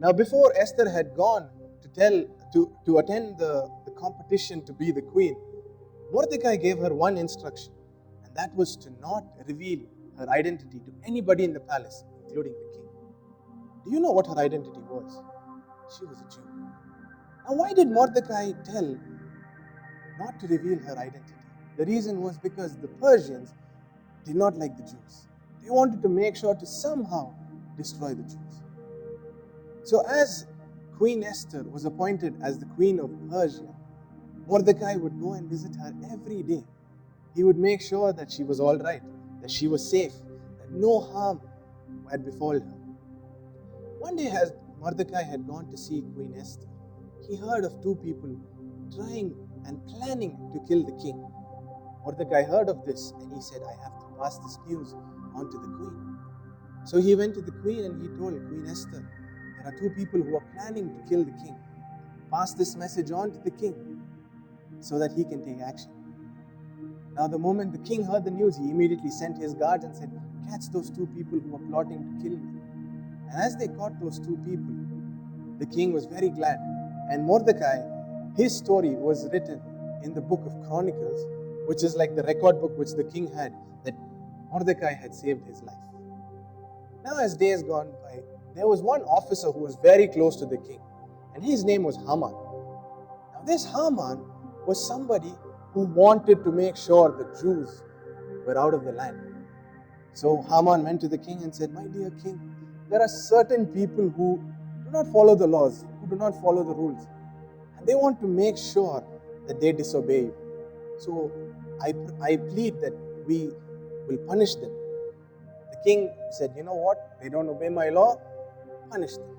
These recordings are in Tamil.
Now, before Esther had gone to attend the competition to be the queen, Mordecai gave her one instruction, and that was to not reveal her identity to anybody in the palace, including the king. Do you know what her identity was? She was a Jew. Now, why did Mordecai tell not to reveal her identity? The reason was because the Persians did not like the Jews. They wanted to make sure to somehow destroy the Jews. So as Queen Esther was appointed as the queen of Persia, Mordecai would go and visit her every day. He would make sure that she was all right, that she was safe, that no harm had befallen her. One day as Mordecai had gone to see Queen Esther, he heard of two people trying and planning to kill the king. Mordecai heard of this and he said, I have to pass this news on to the queen. So he went to the queen and he told Queen Esther, there are two people who are planning to kill the king. Pass this message on to the king so that he can take action. Now the moment the king heard the news, he immediately sent his guards and said, catch those two people who are plotting to kill me. And as they caught those two people, the king was very glad. And Mordecai, his story was written in the book of Chronicles, which is like the record book which the king had, that Mordecai had saved his life. Now as days gone by, there was one officer who was very close to the king, and his name was Haman. Now this Haman was somebody who wanted to make sure the Jews were out of the land. So Haman went to the king and said, my dear king, there are certain people who do not follow the laws, who do not follow the rules, and they want to make sure that they disobey you. So I plead that we will punish them. The king said, you know what, they don't obey my law, punish them.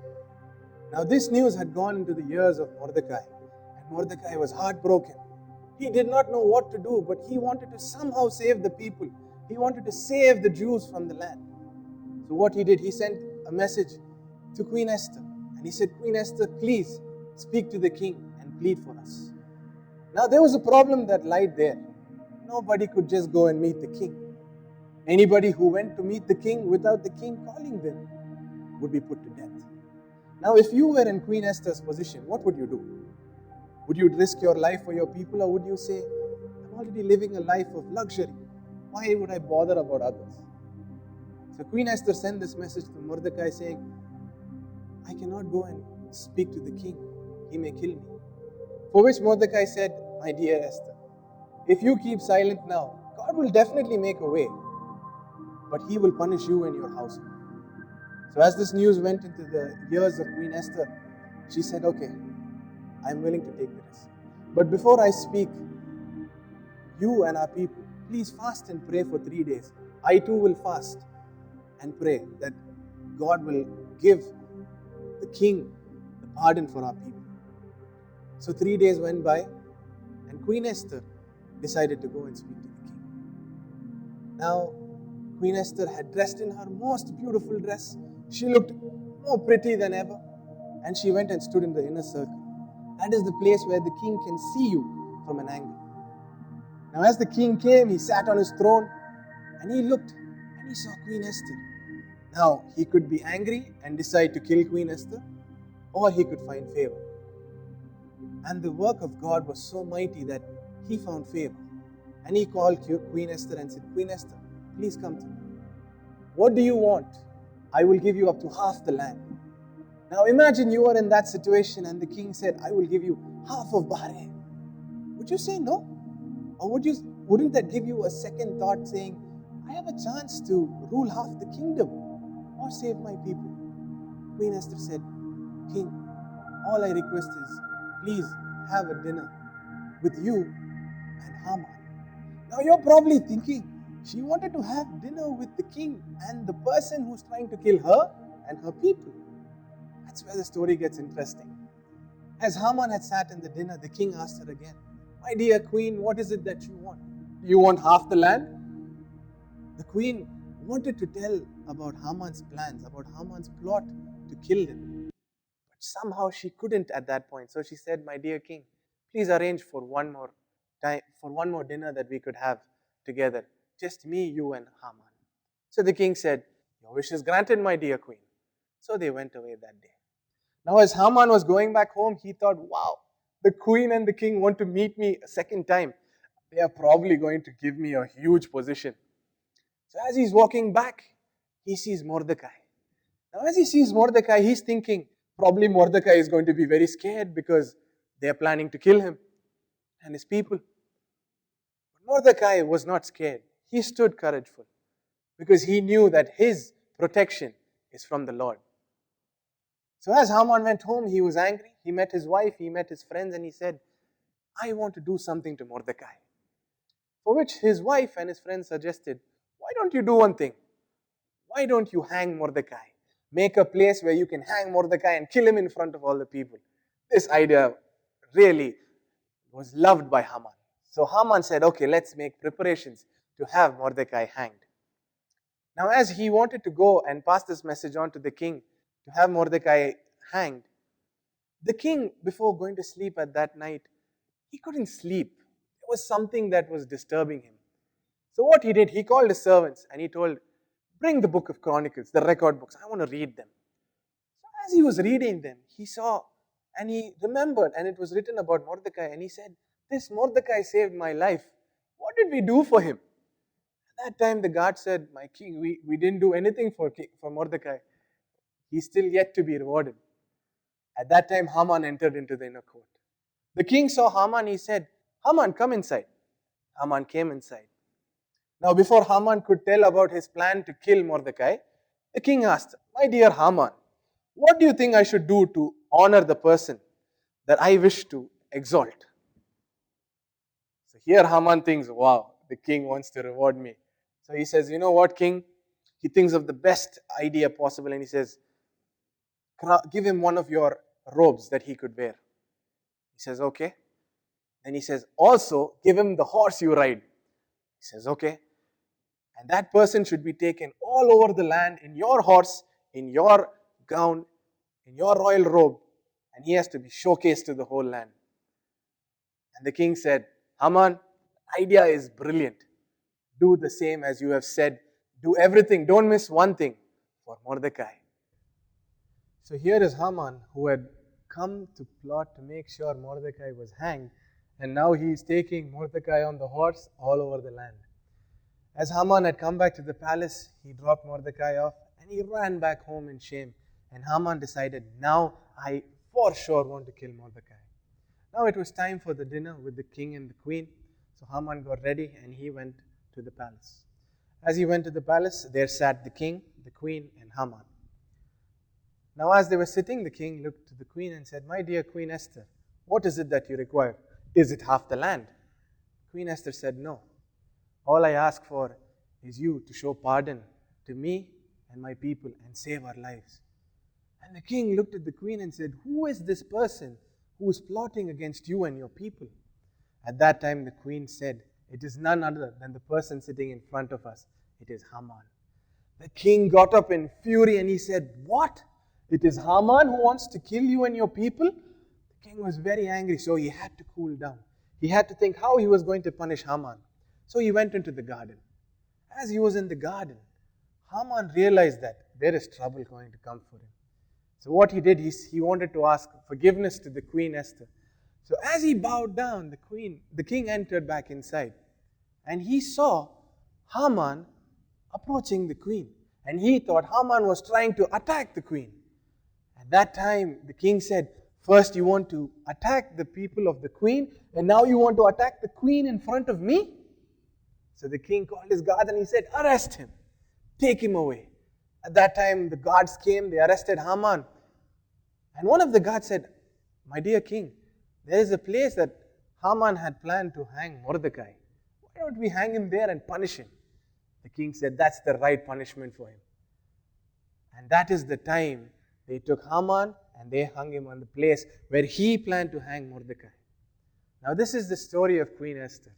Now this news had gone into the ears of Mordecai, and Mordecai was heartbroken. He did not know what to do, but he wanted to somehow save the people. He wanted to save the Jews from the land. So what he did, he sent a message to Queen Esther, and he said, Queen Esther, please speak to the king and plead for us. Now there was a problem that lied there. Nobody could just go and meet the king. Anybody who went to meet the king without the king calling them would be put to death. Now if you were in Queen Esther's position, what would you do? Would you risk your life for your people, or would you say, I'm already living a life of luxury. Why would I bother about others? So Queen Esther sent this message to Mordecai saying, I cannot go and speak to the king. He may kill me. For which Mordecai said, my dear Esther, if you keep silent now, God will definitely make a way, but he will punish you and your household. So as this news went into the ears of Queen Esther, she said, okay, I'm willing to take the risk. But before I speak, you and our people, please fast and pray for 3 days. I too will fast and pray that God will give the king the pardon for our people. So 3 days went by, and Queen Esther decided to go and speak to the king. Now, Queen Esther had dressed in her most beautiful dress. She looked more pretty than ever, and she went and stood in the inner circle. That is the place where the king can see you from an angle. Now as the king came, he sat on his throne, and he looked, and he saw Queen Esther. Now, he could be angry and decide to kill Queen Esther, or he could find favor. And the work of God was so mighty that he found favor. And he called Queen Esther and said, Queen Esther, please come to me. What do you want? I will give you up to half the land. Now imagine you are in that situation and the king said, I will give you half of Bahrain. Would you say no? Or wouldn't that give you a second thought saying, I have a chance to rule half the kingdom or save my people? Queen Esther said, King, all I request is, please have a dinner with you and Haman. Now you're probably thinking, she wanted to have dinner with the king and the person who's trying to kill her and her people. That's where the story gets interesting. As Haman had sat in the dinner, the king asked her again, my dear queen, what is it that you want? Do you want half the land? The queen wanted to tell about Haman's plans, about Haman's plot to kill him. But somehow she couldn't at that point. So she said, my dear king, please arrange for one more time, for one more dinner that we could have together. Just me, you and Haman. So the king said, your wish is granted, my dear queen. So they went away that day. Now, as Haman was going back home, he thought, wow, the queen and the king want to meet me a second time. They are probably going to give me a huge position. So as he's walking back, he sees Mordecai. Now, as he sees Mordecai, he's thinking probably Mordecai is going to be very scared because they are planning to kill him and his people. But Mordecai was not scared. He stood courageful because he knew that his protection is from the Lord. So as Haman went home, he was angry. He met his wife, he met his friends, and he said, I want to do something to Mordecai. For which his wife and his friends suggested, why don't you do one thing? Why don't you hang Mordecai? Make a place where you can hang Mordecai and kill him in front of all the people. This idea really was loved by Haman. So Haman said, okay, let's make preparations to have Mordecai hanged. Now as he wanted to go and pass this message on to the king to have Mordecai hanged, the king, before going to sleep at that night, he couldn't sleep. There was something that was disturbing him. So what he did, he called his servants and he told, bring the book of Chronicles, the record books. I want to read them. So as he was reading them, he saw and he remembered, and it was written about Mordecai, and he said, this Mordecai saved my life. What did we do for him? At that time the guard said, my king, we didn't do anything for Mordecai. He's still yet to be rewarded. At that time Haman entered into the inner court. The king saw Haman, he said, Haman, come inside. Haman came inside. Now before Haman could tell about his plan to kill Mordecai, the king asked, my dear Haman, what do you think I should do to honor the person that I wish to exalt? So here Haman thinks, wow, the king wants to reward me. So he says, you know what, king? He thinks of the best idea possible and he says, give him one of your robes that he could wear. He says, okay. Then he says, also give him the horse you ride. He says, okay. And that person should be taken all over the land in your horse, in your gown, in your royal robe, and he has to be showcased to the whole land. And the king said, Haman, idea is brilliant. Do the same as you have said. Do everything. Don't miss one thing for Mordecai. So here is Haman, who had come to plot to make sure Mordecai was hanged, and now he is taking Mordecai on the horse all over the land. As Haman had come back to the palace, he dropped Mordecai off and he ran back home in shame. And Haman decided, now I for sure want to kill Mordecai. Now it was time for the dinner with the king and the queen. So Haman got ready and he went to the palace. As he went to the palace, there sat the king, the queen, and Haman. Now as they were sitting, the king looked to the queen and said, my dear Queen Esther, what is it that you require? Is it half the land? Queen Esther said, no. All I ask for is you to show pardon to me and my people and save our lives. And the king looked at the queen and said, who is this person who is plotting against you and your people? At that time the queen said, it is none other than the person sitting in front of us. It is Haman. The king got up in fury and he said, what? It is Haman who wants to kill you and your people? The king was very angry, so he had to cool down. He had to think how he was going to punish Haman. So he went into the garden. As he was in the garden, Haman realized that there is trouble going to come for him. So what he did, he wanted to ask forgiveness to the Queen Esther. So as he bowed down, the king entered back inside. And he saw Haman approaching the queen. And he thought Haman was trying to attack the queen. At that time, the king said, first you want to attack the people of the queen, and now you want to attack the queen in front of me? So the king called his guards and he said, arrest him. Take him away. At that time, the guards came, they arrested Haman. And one of the guards said, my dear king, there is a place that Haman had planned to hang Mordecai. Why don't we hang him there and punish him? The king said, that's the right punishment for him. And that is the time they took Haman and they hung him on the place where he planned to hang Mordecai. Now this is the story of Queen Esther.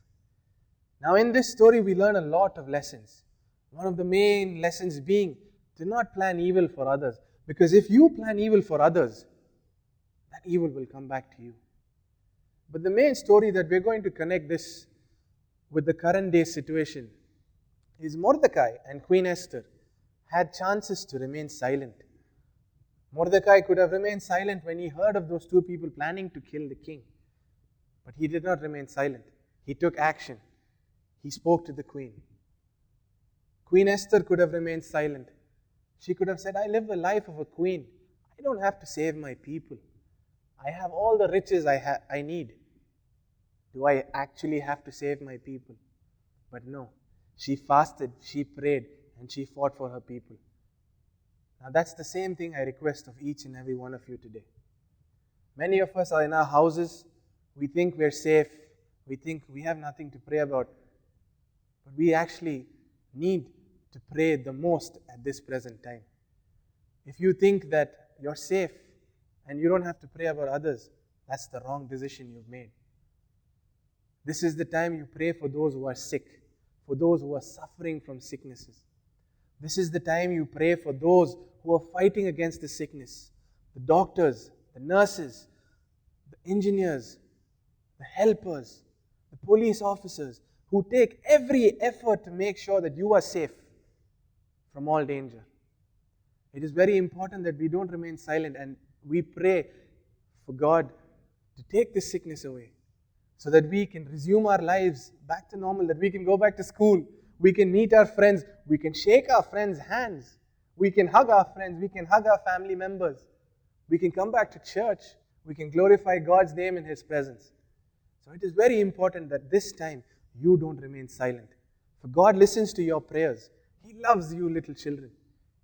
Now in this story we learn a lot of lessons. One of the main lessons being to not plan evil for others. Because if you plan evil for others, that evil will come back to you. But the main story that we're going to connect this with the current day situation is Mordecai and Queen Esther had chances to remain silent. Mordecai could have remained silent when he heard of those two people planning to kill the king. But he did not remain silent. He took action. He spoke to the queen. Queen Esther could have remained silent. She could have said, I live the life of a queen. I don't have to save my people. I have all the riches I need. Do I actually have to save my people? But no. She fasted, she prayed, and she fought for her people. Now that's the same thing I request of each and every one of you today. Many of us are in our houses. We think we're safe. We think we have nothing to pray about. But we actually need to pray the most at this present time. If you think that you're safe and you don't have to pray about others, that's the wrong decision you've made. This is the time you pray for those who are sick, for those who are suffering from sicknesses. This is the time you pray for those who are fighting against the sickness. The doctors, the nurses, the engineers, the helpers, the police officers who take every effort to make sure that you are safe from all danger. It is very important that we don't remain silent and we pray for God to take this sickness away so that we can resume our lives back to normal, that we can go back to school, we can meet our friends, we can shake our friends' hands, we can hug our friends, we can hug our family members, we can come back to church, we can glorify God's name in His presence. So it is very important that this time you don't remain silent. For God listens to your prayers. He loves you, little children.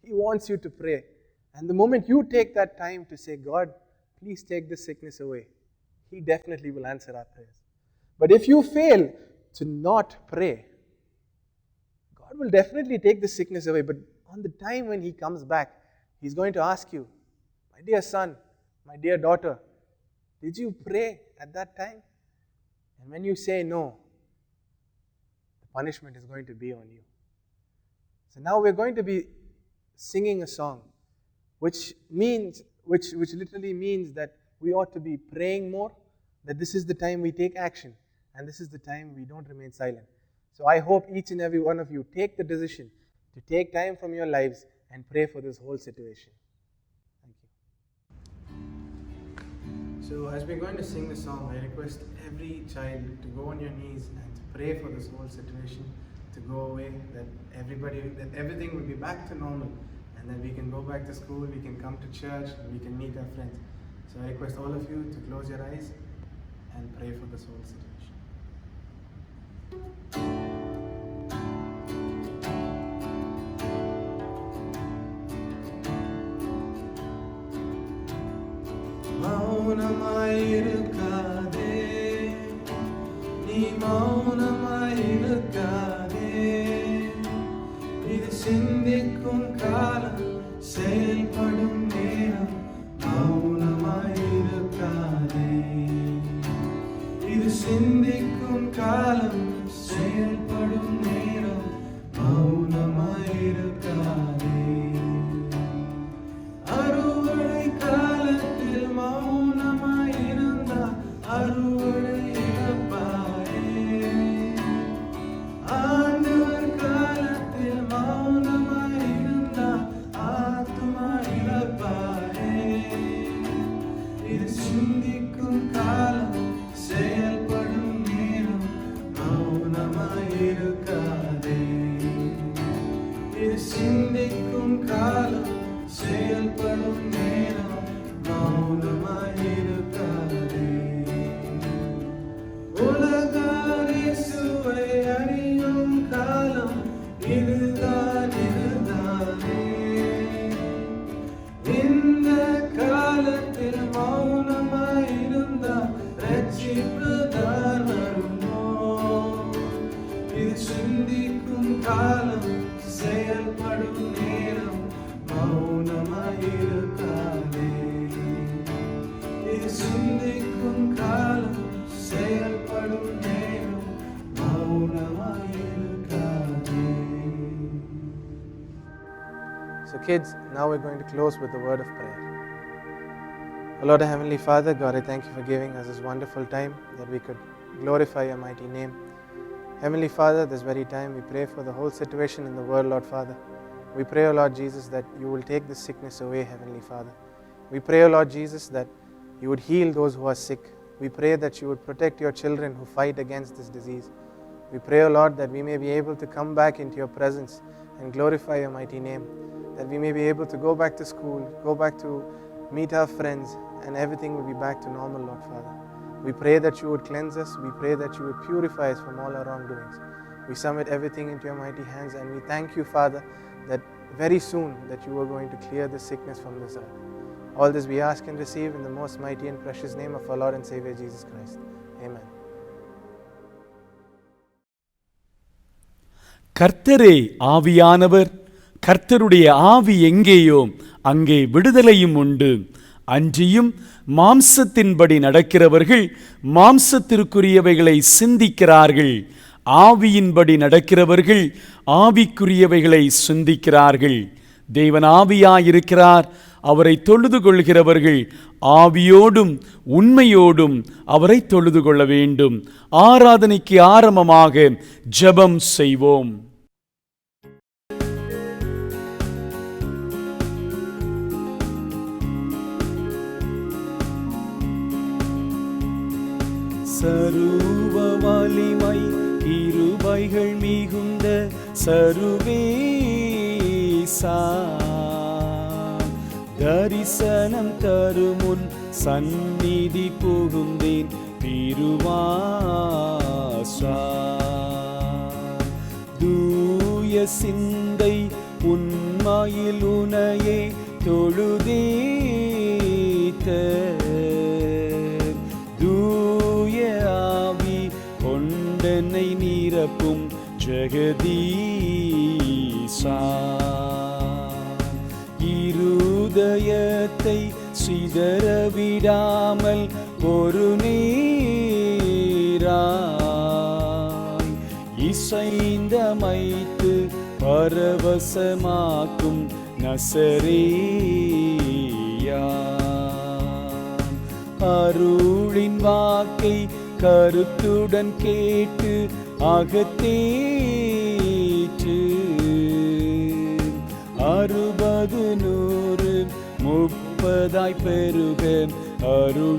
He wants you to pray. And the moment you take that time to say, God, please take this sickness away, He definitely will answer our prayers. But if you fail to not pray, God will definitely take the sickness away. But on the time when He comes back, He's going to ask you, my dear son, my dear daughter, did you pray at that time? And when you say no, the punishment is going to be on you. So now we're going to be singing a song, which literally means that we ought to be praying more, that this is the time we take action, and this is the time we don't remain silent. So I hope each and every one of you take the decision to take time from your lives and pray for this whole situation. Thank you. So as we're going to sing the song, I request every child to go on your knees and to pray for this whole situation to go away, that everything will be back to normal, and that we can go back to school, we can come to church, and we can meet our friends. So I request all of you to close your eyes and pray for this whole situation. மௌனமாயிருக்காதே, நீ மௌனமாயிருக்காதே, இது சிந்திக்கும் காலம், செயல்படும் நேரம், மௌனமாயிருக்காதே, இது சிந்திக்கும் காலம், செயல்படும் நேரம், மௌனமாயிருக்காதே. அறுவடை காலத்தில் மௌனமாயிருந்தால் அறுவடை இழப்பாயே. ஆண்டவர் காலத்தில் மௌனமாயிருந்தால் ஆத்துமா இழப்பாயே. இது சிந்திக்கும் காலம், செயல்படும் நேரம், மௌனமாயிருக்காதே. இது சிந்திக்கும் காலம், செயல்படும் நேரம், மௌனமாயிருக்காதே. உலகார் இயேசுவை அறியும் காலம் இதுதானே. இந்த காலத்தில் மௌனமாயிருந்தால் ரட்சிப்பு தான் வருமோ? இது சிந்திக்கும் காலம், செயல்படும் நேரம், மௌனமாயிருக்காதே. இது சிந்திக்கும் காலம், செயல்படும் நேரம், மௌனமாயிருக்காதே. So kids, now we're going to close with a word of prayer. Oh Lord, our Heavenly Father, God, I thank you for giving us this wonderful time that we could glorify your mighty name. Heavenly Father, this very time we pray for the whole situation in the world, Lord Father. We pray, O Lord Jesus, that you will take this sickness away, Heavenly Father. We pray, O Lord Jesus, that you would heal those who are sick. We pray that you would protect your children who fight against this disease. We pray, O Lord, that we may be able to come back into your presence and glorify your mighty name, that we may be able to go back to school, go back to meet our friends, and everything will be back to normal, Lord Father. We pray that you would cleanse us. We pray that you would purify us from all our wrongdoings. We submit everything into your mighty hands, and we thank you, Father, that very soon that you are going to clear the sickness from this earth. All this we ask and receive in the most mighty and precious name of our Lord and Savior Jesus Christ. Amen. கர்த்தரே ஆவியானவர், கர்த்தருடைய ஆவி எங்கேயோ அங்கே விடுதலையும் உண்டு. அன்றியும் மாம்சத்தின்படி நடக்கிறவர்கள் மாம்சத்திற்குரியவைகளை சிந்திக்கிறார்கள், ஆவியின்படி நடக்கிறவர்கள் ஆவிக்குரியவைகளை சிந்திக்கிறார்கள். தேவன் ஆவியாயிருக்கிறார், அவரை தொழுது கொள்கிறவர்கள் ஆவியோடும் உண்மையோடும் அவரை தொழுது கொள்ள வேண்டும். ஆராதனைக்கு ஆரம்பமாக ஜெபம் செய்வோம். சர்வ வலிமை கிருபைகள் மிகுந்த சர்வேசா, தரிசனம் தருமுன் சந்நிதி புகுந்தேன் திருவாசா. தூய சிந்தை உண்மையில் உனையே தொழுதேத்த, தூய ஆவி கொண்டனை நிரப்பும் ஜெகதீசா. இருதயத்தை சிதறவிடாமல் ஒரு நீராய் இசைந்தமைத்து பரவசமாக்கும் நசரேயா. அருளின் வாக்கை கருத்துடன் கேட்டு அகத்தேற்று, 60 100 30 பெருக அருளீசா.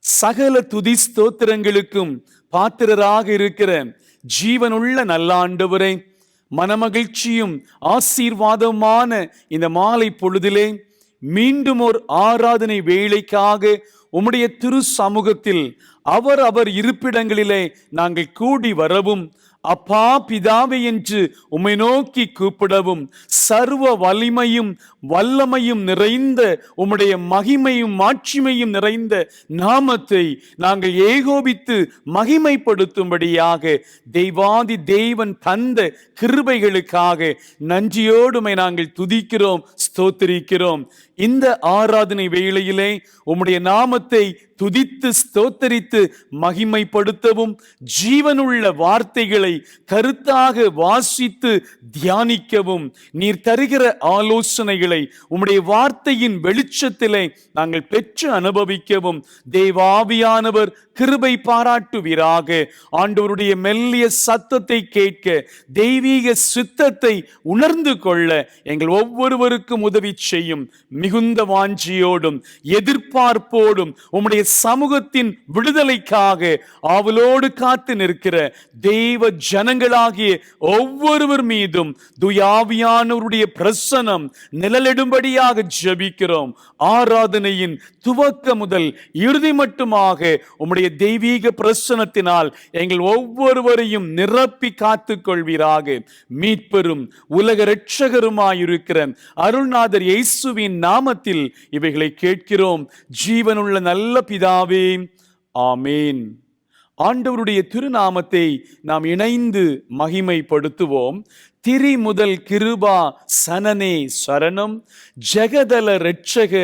சகல துதி ஸ்தோத்திரங்களுக்கும் பாத்திரராக இருக்கிற ஜீவனுள்ள நல்ல ஆண்டவரே, மனமகிழ்ச்சியும் ஆசீர்வாதமான இந்த மாலை பொழுதிலே மீண்டும் ஒரு ஆராதனை வேளைக்காக உம்முடைய திரு சமூகத்தில் அவர் இருப்பிடங்களிலே நாங்கள் கூடி வரவும், அப்பா பிதாவே என்று உம்மை நோக்கி கூப்பிடவும், சர்வ வலிமையும் வல்லமையும் நிறைந்த உம்முடைய மகிமையும் மாட்சிமையும் நிறைந்த நாமத்தை நாங்கள் ஏகோபித்து மகிமைப்படுத்தும்படியாக தெய்வாதி தேவன் தந்த கிருபைகளுக்காக நன்றியோடுமை நாங்கள் துதிக்கிறோம், ஸ்தோத்திரிக்கிறோம். இந்த ஆராதனை வேளையிலே உம்முடைய நாமத்தை துதித்து ஸ்தோத்தரித்து மகிமைப்படுத்தவும், ஜீவனுள்ள வார்த்தைகளை கருத்தாக வாசித்து தியானிக்கவும், நீர் தருகிற ஆலோசனைகளை உம்முடைய வார்த்தையின் வெளிச்சத்திலே நாங்கள் பெற்று அனுபவிக்கவும் தேவாவியானவர் கிருபை பாராட்டுவீராக. ஆண்டவருடைய மெல்லிய சத்தத்தை கேட்க, தெய்வீக சித்தத்தை உணர்ந்து கொள்ள எங்கள் ஒவ்வொருவருக்கும் உதவி செய்யும். மிகுந்த வாஞ்சியோடும் எதிர்பார்ப்போடும் உம்முடைய சமூகத்தின் விடுதலைக்காக ஆவலோடு காத்து நிற்கிற தெய்வ ஜனங்களாகிய ஒவ்வொருவர் மீதும் துயாவியானவருடைய பிரசன்னம் நிழலிடும்படியாக ஜெபிக்கிறோம். ஆராதனையின் துவக்க முதல் இறுதி மட்டுமாக உம்முடைய தெய்வீக பிரசன்னத்தினால் எங்கள் ஒவ்வொருவரையும் நிரப்பி காத்துக் கொள்வீராக. மீட்பெரும் உலக இரட்சகருமாயிருக்கிற அருள்நாதர் இயேசுவின் நாமத்தில் இவைகளை கேட்கிறோம் ஜீவனுள்ள நல்ல பிதாவே, ஆமேன். ஆண்டவருடைய திருநாமத்தை நாம் இணைந்து மகிமைப்படுத்துவோம். திரி முதல் கிருபா சனனே சரணம், ஜெகதல இரட்சக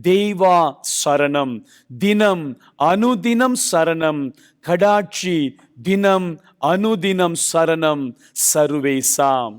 தேவா சரணம், தினம் அனுதினம் சரணம், கடாட்சி தினம் அனுதினம் சரணம் சர்வேசாம்.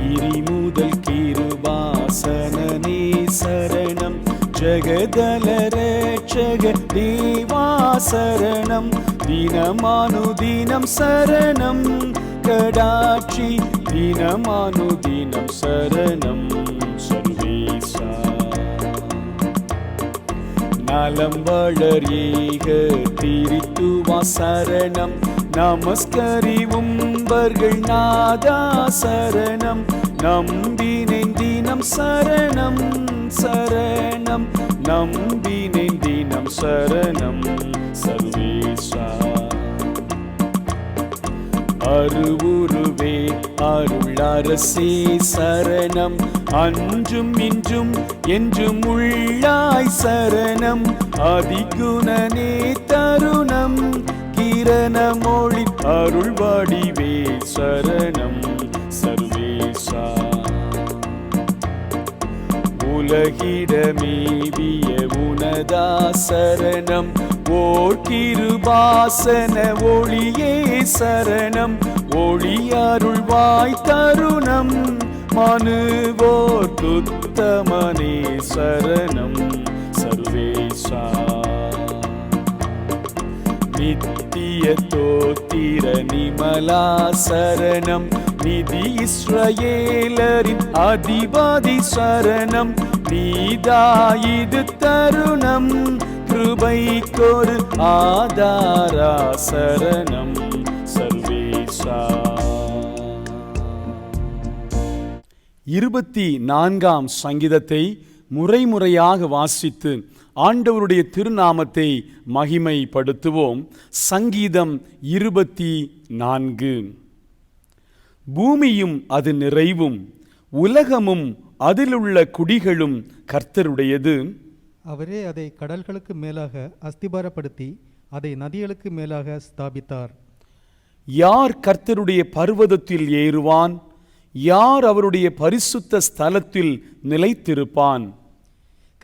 கிரிமுதல் கிருபாசனனே சரணம், ஜெகதல ரட்சக தேவா சரணம், தினமானுதினம் சரணம், கடாட்சி தினமானுதினம் சரணம் சர்வேசா. நலம் வளர் ஏக திரித்துவா சரணம், நமஸ்கரிவும்பர்கள் நாதா சரணம், நம்பினேன் தினம் சரணம் சரணம், நம்பினேன் தினம் சரணம் சர்வேசா. அருவுருவே அருளரசே சரணம், அன்றும் இன்றும் என்றும் உள்ளாய் சரணம், அதிகுணனே தருணம், கிரணமொழி அருள் வடிவே சரணம் சர்வேசா. உலகிடமேவிய உனதா சரணம், ஓர் கிருபாசன ஒளியே சரணம், ஒளியருள்வாய் தருணம், மனுவோர் துத்தமனே சரணம் சர்வேசா. நித்திய தோத்திர நிமலா சரணம், நிதி இஸ்ரவேலரின் அதிபதி சரணம், நீதாயிது தருணம், கிருபைக்கொரு ஆதாரா சரணம் சர்வேசா. 24ஆம் சங்கீதத்தை முறைமுறையாக வாசித்து ஆண்டவருடைய திருநாமத்தை மகிமைப்படுத்துவோம். சங்கீதம் 24. பூமியும் அது நிறைவும் உலகமும் அதிலுள்ள குடிகளும் கர்த்தருடையது. அவரே அதை கடல்களுக்கு மேலாக அஸ்திபாரப்படுத்தி அதை நதிகளுக்கு மேலாக ஸ்தாபித்தார். யார் கர்த்தருடைய பர்வதத்தில் ஏறுவான்? யார் அவருடைய பரிசுத்த ஸ்தலத்தில் நிலைத்திருப்பான்?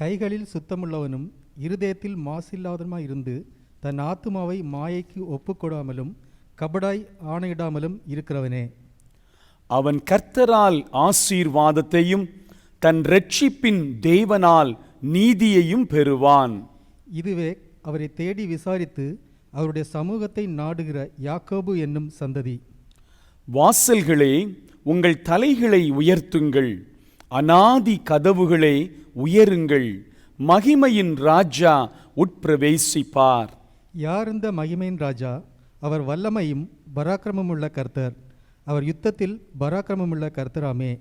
கைகளில் சுத்தமுள்ளவனும் இருதயத்தில் மாசில்லாதவனுமாய் இருந்து தன் ஆத்துமாவை மாயைக்கு ஒப்புக்கொடாமலும் கபடாய் ஆணையிடாமலும் இருக்கிறவனே. அவன் கர்த்தரால் ஆசீர்வாதத்தையும் தன் இரட்சிப்பின் தேவனால் நீதியையும் பெறுவான். இதுவே அவரை தேடி விசாரித்து அவருடைய சமூகத்தை நாடுகிற யாக்கோபு என்னும் சந்ததி. வாசல்களே, உங்கள் தலைகளை உயர்த்துங்கள், அநாதி கதவுகளே உயருங்கள், மகிமையின் ராஜா உட்பிரவேசிப்பார். யார் இந்த மகிமையின் ராஜா? அவர் வல்லமையும் பராக்கிரமமுள்ள கர்த்தர், அவர் யுத்தத்தில் பராக்கிரமமுள்ள கர்த்தராமே.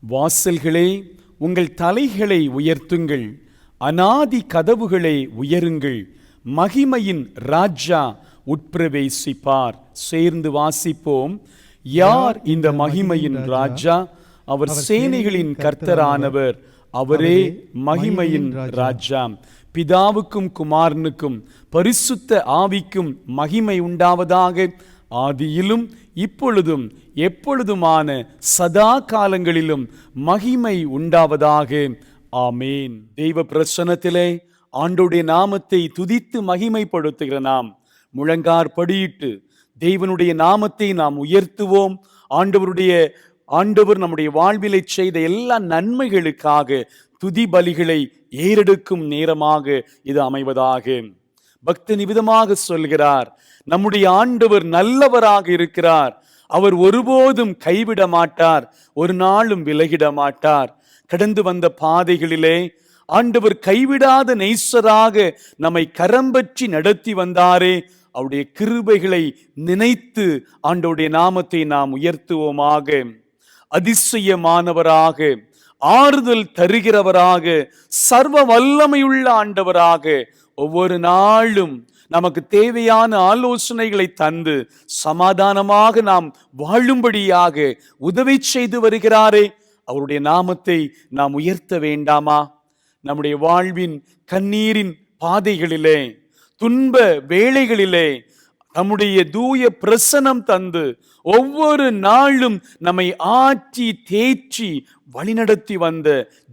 வாசல்களே, உங்கள் தலைகளை உயர்த்துங்கள், அநாதி கதவுகளை உயருங்கள், மகிமையின் ராஜா உட்பிரவேசிப்பார். சேர்ந்து வாசிப்போம். யார் இந்த மகிமையின் ராஜா? அவர் சேனைகளின் கர்த்தரானவர், அவரே மகிமையின் ராஜா. பிதாவுக்கும் குமாரனுக்கும் பரிசுத்த ஆவிக்கும் மகிமை உண்டாவதாக, ஆதியிலும் இப்பொழுதும் எப்பொழுதுமான சதா காலங்களிலும் மகிமை உண்டாவதாக. ஆமேன். தெய்வ பிரசன்னத்திலே ஆண்டவருடைய நாமத்தை துதித்து மகிமைப்படுத்துகிற நாம் முழங்காற்படியிட்டு தேவனுடைய நாமத்தை நாம் உயர்த்துவோம். ஆண்டவர் நம்முடைய வாழ்விலை செய்த எல்லா நன்மைகளுக்காக துதி பலிகளை ஏறெடுக்கும் நேரமாக இது அமைவதாக. பக்தி நிமிதமாக சொல்கிறார், நம்முடைய ஆண்டவர் நல்லவராக இருக்கிறார். அவர் ஒருபோதும் கைவிட மாட்டார், ஒரு நாளும் விலகிட மாட்டார். கடந்து வந்த பாதைகளிலே ஆண்டவர் கைவிடாத நேசராக நம்மை கரம்பற்றி நடத்தி வந்தாரே. அவருடைய கிருபைகளை நினைத்து ஆண்டவருடைய நாமத்தை நாம் உயர்த்துவோமாக. அதிசயமானவராக, ஆறுதல் தருகிறவராக, சர்வ வல்லமையுள்ள ஆண்டவராக ஒவ்வொரு நாளும் நமக்கு தேவையான ஆலோசனைகளை தந்து சமாதானமாக நாம் வாழும்படியாக உதவி செய்து வருகிறாரே. அவருடைய நாமத்தை நாம் உயர்த்த வேண்டாமா? நம்முடைய வாழ்வின் கண்ணீரின் பாதைகளிலே, துன்ப வேளைகளிலே நம்முடைய தூய பிரசனம் தந்து ஒவ்வொரு நாளும் நம்மை ஆற்றி தேற்றி வழிநடத்தி வந்த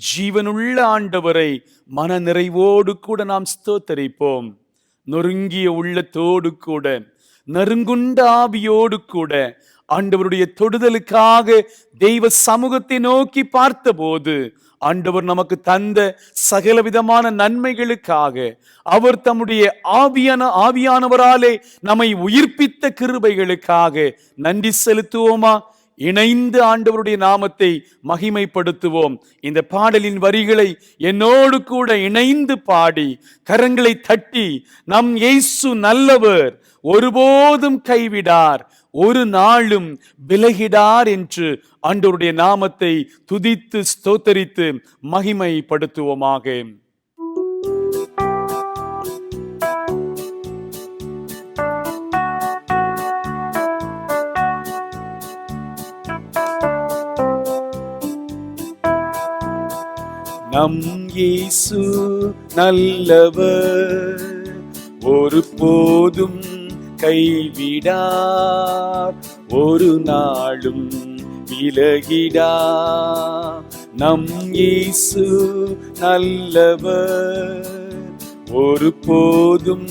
ஜீவனுள்ள ஆண்டவரை மன நிறைவோடு கூட நாம் ஸ்தோத்தரிப்போம். நொறுங்கிய உள்ளத்தோடு கூட, நறுங்குண்ட ஆவியோடு கூட ஆண்டவருடைய தொடுதலுக்காக தெய்வ சமூகத்தை நோக்கி பார்த்தபோது ஆண்டவர் நமக்கு தந்த சகலவிதமான நன்மைகளுக்காக, அவர் தம்முடைய ஆவியானவராலே நம்மை உயிர்ப்பித்த கிருபைகளுக்காக நன்றி செலுத்துவோமா? இணைந்து ஆண்டவருடைய நாமத்தை மகிமைப்படுத்துவோம். இந்த பாடலின் வரிகளை என்னோடு கூட இணைந்து பாடி கரங்களை தட்டி, நம் இயேசு நல்லவர், ஒருபோதும் கைவிடார், ஒரு நாளும் விலகிடார் என்று ஆண்டவருடைய நாமத்தை துதித்து ஸ்தோத்தரித்து மகிமைப்படுத்துவோமாக. நம் இயேசு நல்லவர், ஒருபோதும் கைவிடார், ஒரு நாளும் விலகிடார். நம் இயேசு நல்லவர், ஒருபோதும்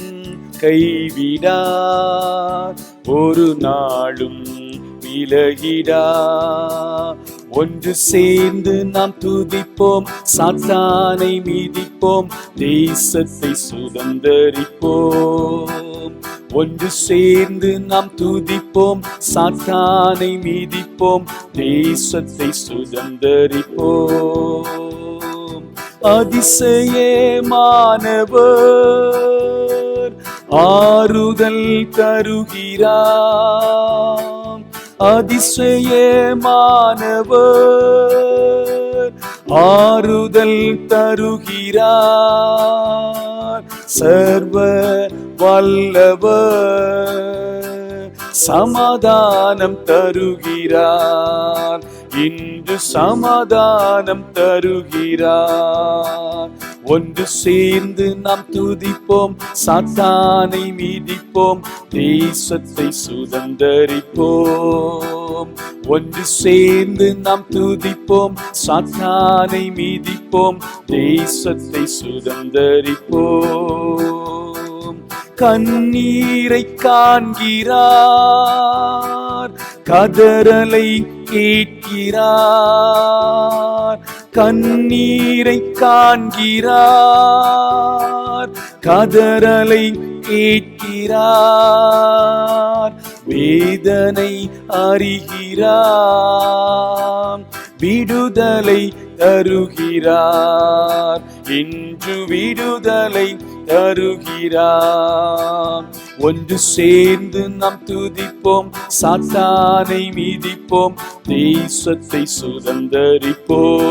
கைவிடார், ஒரு நாளும் விலகிடார். ஒன்று சேர்ந்து நாம் துதிப்போம், சாத்தானை மீதிப்போம், தேசத்தை சுதந்தரிப்போம். ஒன்று சேர்ந்து நாம் துதிப்போம், சாத்தானை மீதிப்போம், தேசத்தை சுதந்தரிப்போம். அதிசயமானவர் ஆறுதல் தருகிறார், அதிசயமானவர் ஆறுதல் தருகிறார். சர்வ வல்லவர் சமாதானம் தருகிறார், இன்று சமாதானம் தருகிறார். ஒன்று சேர்ந்து நாம் துதிப்போம், சாத்தானை மீதிப்போம், தேசத்தை சுதந்தரிப்போம். ஒன்று சேர்ந்து நாம் துதிப்போம், சாத்தானை மீதிப்போம், தேசத்தை சுதந்தரிப்போம். கண்ணீரை காண்கிறார், கதறலை கேட்கிறார். கண்ணீரை காண்கிறார், கதறலை கேட்கிறார். வேதனை அறிகிறார், விடுதலை தருகிறார், இன்று விடுதலை தருகிறார். ஒன்று சேர்ந்து நாம் துதிப்போம், சாத்தானை மீதிப்போம், தேசத்தை சுதந்தரிப்போம்.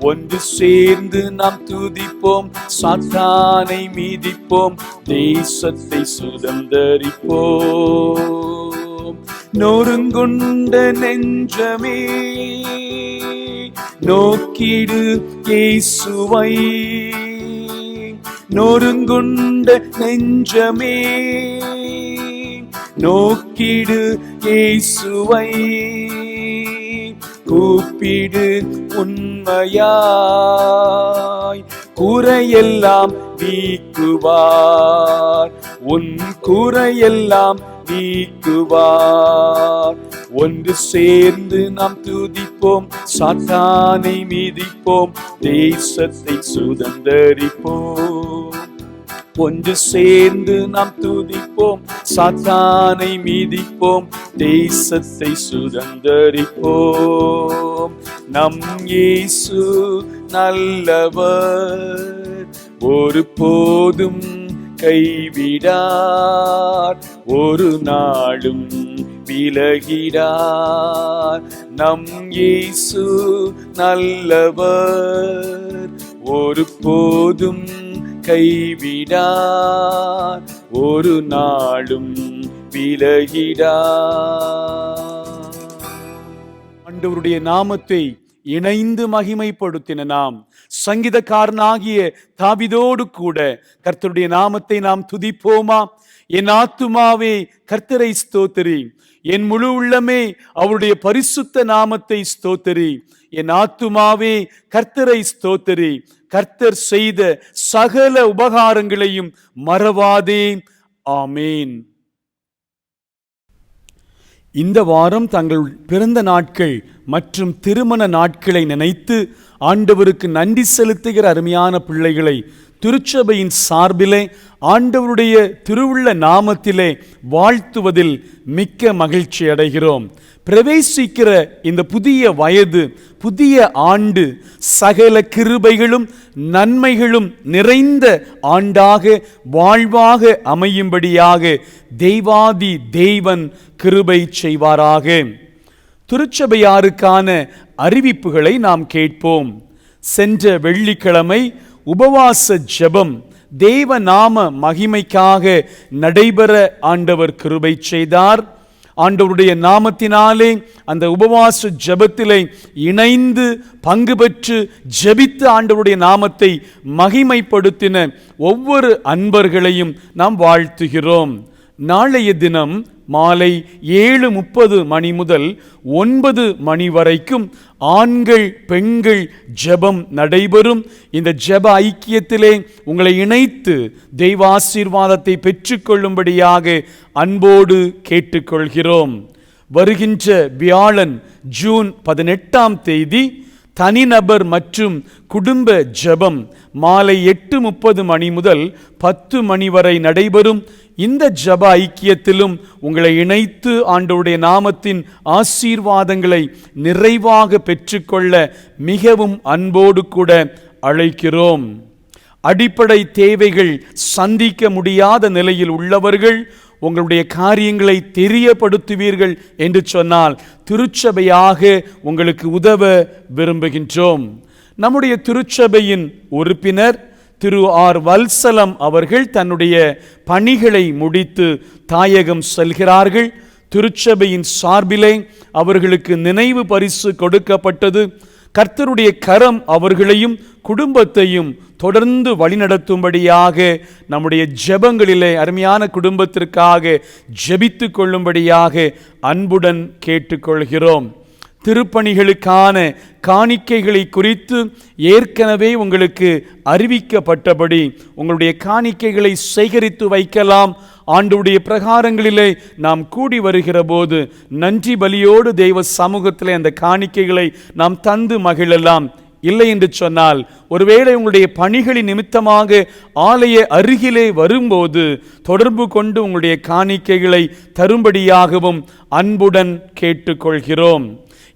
ஒன்று சேர்ந்து நாம் துதிப்போம், சாத்தானை மீதிப்போம், தேசத்தை சுதந்தரிப்போம். நொறுங்குண்ட நெஞ்சமே நோக்கிடு இயேசுவை, நொறுங்குண்ட நெஞ்சமே நோக்கிடு இயேசுவை. கூப்பிடு உண்மையாய், குறையெல்லாம் நீக்குவார், உன் குறையெல்லாம் நீக்குவார். ஒன்று சேர்ந்து நாம் துதிப்போம், சாத்தானை மீதிப்போம், தேசத்தை சுதந்தரிப்போம். ஒன்று சேர்ந்து நாம் துதிப்போம், சாத்தானை மீதிப்போம், தேசத்தை சுதந்தரிப்போம். நம் இயேசு நல்லவர், ஒருபோதும் கைவிடார், ஒரு நாளும் விலகிடார். நம் இயேசு நல்லவர், ஒருபோதும் கைவிடார், ஒரு நாளும் விலகிடார். ஆண்டவருடைய நாமத்தை இணைந்து மகிமைப்படுத்தின நாம் சங்கீதக்காரனாகிய தாவீதோடு கூட கர்த்தருடைய நாமத்தை நாம் துதிப்போமா? என் ஆத்துமாவே கர்த்தரை ஸ்தோத்திரி, என் முழு உள்ளமே அவருடைய பரிசுத்த நாமத்தை ஸ்தோத்திரி. என் ஆத்துமாவே கர்த்தரை ஸ்தோத்திரி, கர்த்தர் செய்த சகல உபகாரங்களையும் மறவாதே. ஆமேன். இந்த வாரம் தங்கள் பிறந்த நாட்கள் மற்றும் திருமண நாட்களை நினைத்து ஆண்டவருக்கு நன்றி செலுத்துகிற அருமையான பிள்ளைகளை திருச்சபையின் சார்பிலே ஆண்டவருடைய திருவுள்ள நாமத்திலே வாழ்த்துவதில் மிக்க மகிழ்ச்சி அடைகிறோம். பிரவேசிக்கிற இந்த புதிய வயது, புதிய ஆண்டு சகல கிருபைகளும் நன்மைகளும் நிறைந்த ஆண்டாக வாழ்வாக அமையும்படியாக தெய்வாதி தெய்வன் கிருபை செய்வாராக. திருச்சபையாருக்கான அறிவிப்புகளை நாம் கேட்போம். சென்ற வெள்ளிக்கிழமை உபவாச ஜெபம் தேவ நாம மகிமைக்காக நடைபெற ஆண்டவர் கிருபை செய்தார். ஆண்டவருடைய நாமத்தினாலே அந்த உபவாச ஜெபத்திலே இணைந்து பங்கு பெற்று ஜெபித்து ஆண்டவருடைய நாமத்தை மகிமைப்படுத்தின ஒவ்வொரு அன்பர்களையும் நாம் வாழ்த்துகிறோம். நாளைய தினம் மாலை 7:30 மணி முதல் 9 மணி வரைக்கும் ஆண்கள் பெண்கள் ஜெபம் நடைபெறும். இந்த ஜெப ஐக்கியத்திலே உங்களை இணைத்து தெய்வ ஆசீர்வாதத்தை பெற்றுக்கொள்ளும்படியாக அன்போடு கேட்டுக்கொள்கிறோம். வருகின்ற வியாழன் ஜூன் 18ஆம் தேதி தனிநபர் மற்றும் குடும்ப ஜெபம் மாலை 8:30 மணி முதல் 10 மணி வரை நடைபெறும். இந்த ஜெப ஐக்கியத்திலும் உங்களை இணைத்து ஆண்டவருடைய நாமத்தின் ஆசீர்வாதங்களை நிறைவாக பெற்றுக்கொள்ள மிகவும் அன்போடு கூட அழைக்கிறோம். அடிப்படை தேவைகள் சந்திக்க முடியாத நிலையில் உள்ளவர்கள் உங்களுடைய காரியங்களை தெரியப்படுத்துவீர்கள் என்று சொன்னால் திருச்சபையாக உங்களுக்கு உதவ விரும்புகின்றோம். நம்முடைய திருச்சபையின் உறுப்பினர் திரு ஆர் வல்சலம் அவர்கள் தன்னுடைய பணிகளை முடித்து தாயகம் செல்கிறார்கள். திருச்சபையின் சார்பிலே அவர்களுக்கு நினைவு பரிசு கொடுக்கப்பட்டது. கர்த்தருடைய கரம் அவர்களையும் குடும்பத்தையும் தொடர்ந்து வழிநடத்தும்படியாக நம்முடைய ஜெபங்களிலே அருமையான குடும்பத்திற்காக ஜெபித்து கொள்ளும்படியாக அன்புடன் கேட்டுக்கொள்கிறோம். திருப்பணிகளுக்கான காணிக்கைகளை குறித்து ஏற்கனவே உங்களுக்கு அறிவிக்கப்பட்டபடி உங்களுடைய காணிக்கைகளை சேகரித்து வைக்கலாம். ஆண்டவருடைய பிரகாரங்களிலே நாம் கூடி வருகிற போது நன்றி பலியோடு தெய்வ சமூகத்திலே அந்த காணிக்கைகளை நாம் தந்து மகிழலாம். இல்லை என்று சொன்னால் ஒருவேளை உங்களுடைய பணிகளின் நிமித்தமாக ஆலய அருகிலே வரும்போது தொடர்பு கொண்டு உங்களுடைய காணிக்கைகளை தரும்படியாகவும் அன்புடன் கேட்டுக்கொள்கிறோம்.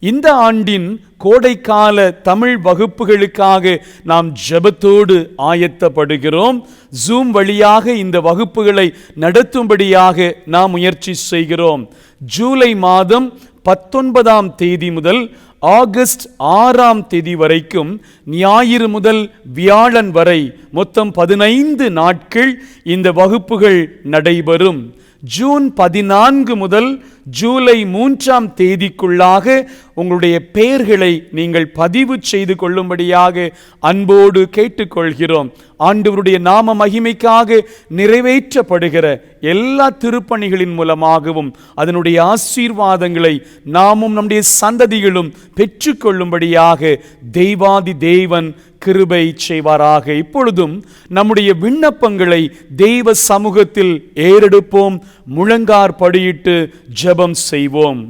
இந்த ஆண்டின் கோடைக்கால தமிழ் வகுப்புகளுக்காக நாம் ஜெபத்தோடு ஆயத்தப்படுகிறோம். ஜூம் வழியாக இந்த வகுப்புகளை நடத்தும்படியாக நாம் முயற்சி செய்கிறோம். ஜூலை மாதம் 19ஆம் தேதி முதல் ஆகஸ்ட் 6ஆம் தேதி வரைக்கும் ஞாயிறு முதல் வியாழன் வரை மொத்தம் 15 நாட்கள் இந்த வகுப்புகள் நடைபெறும். ஜூன் 14 முதல் ஜூலை 3ஆம் தேதிக்குள்ளாக உங்களுடைய பெயர்களை நீங்கள் பதிவு செய்து கொள்ளும்படியாக அன்போடு கேட்டுக்கொள்கிறோம். ஆண்டவருடைய நாம மகிமைக்காக நிறைவேற்றப்படுகிற எல்லா திருப்பணிகளின் மூலமாகவும் அதனுடைய ஆசீர்வாதங்களை நாமும் நம்முடைய சந்ததிகளும் பெற்றுக்கொள்ளும்படியாக தெய்வாதி தேவன் கிருபை செய்வாராக. இப்பொழுதும் நம்முடைய விண்ணப்பங்களை தெய்வ சமூகத்தில் ஏறெடுப்போம். முழங்கார் படியிட்டு ஜெபம் செய்வோம்.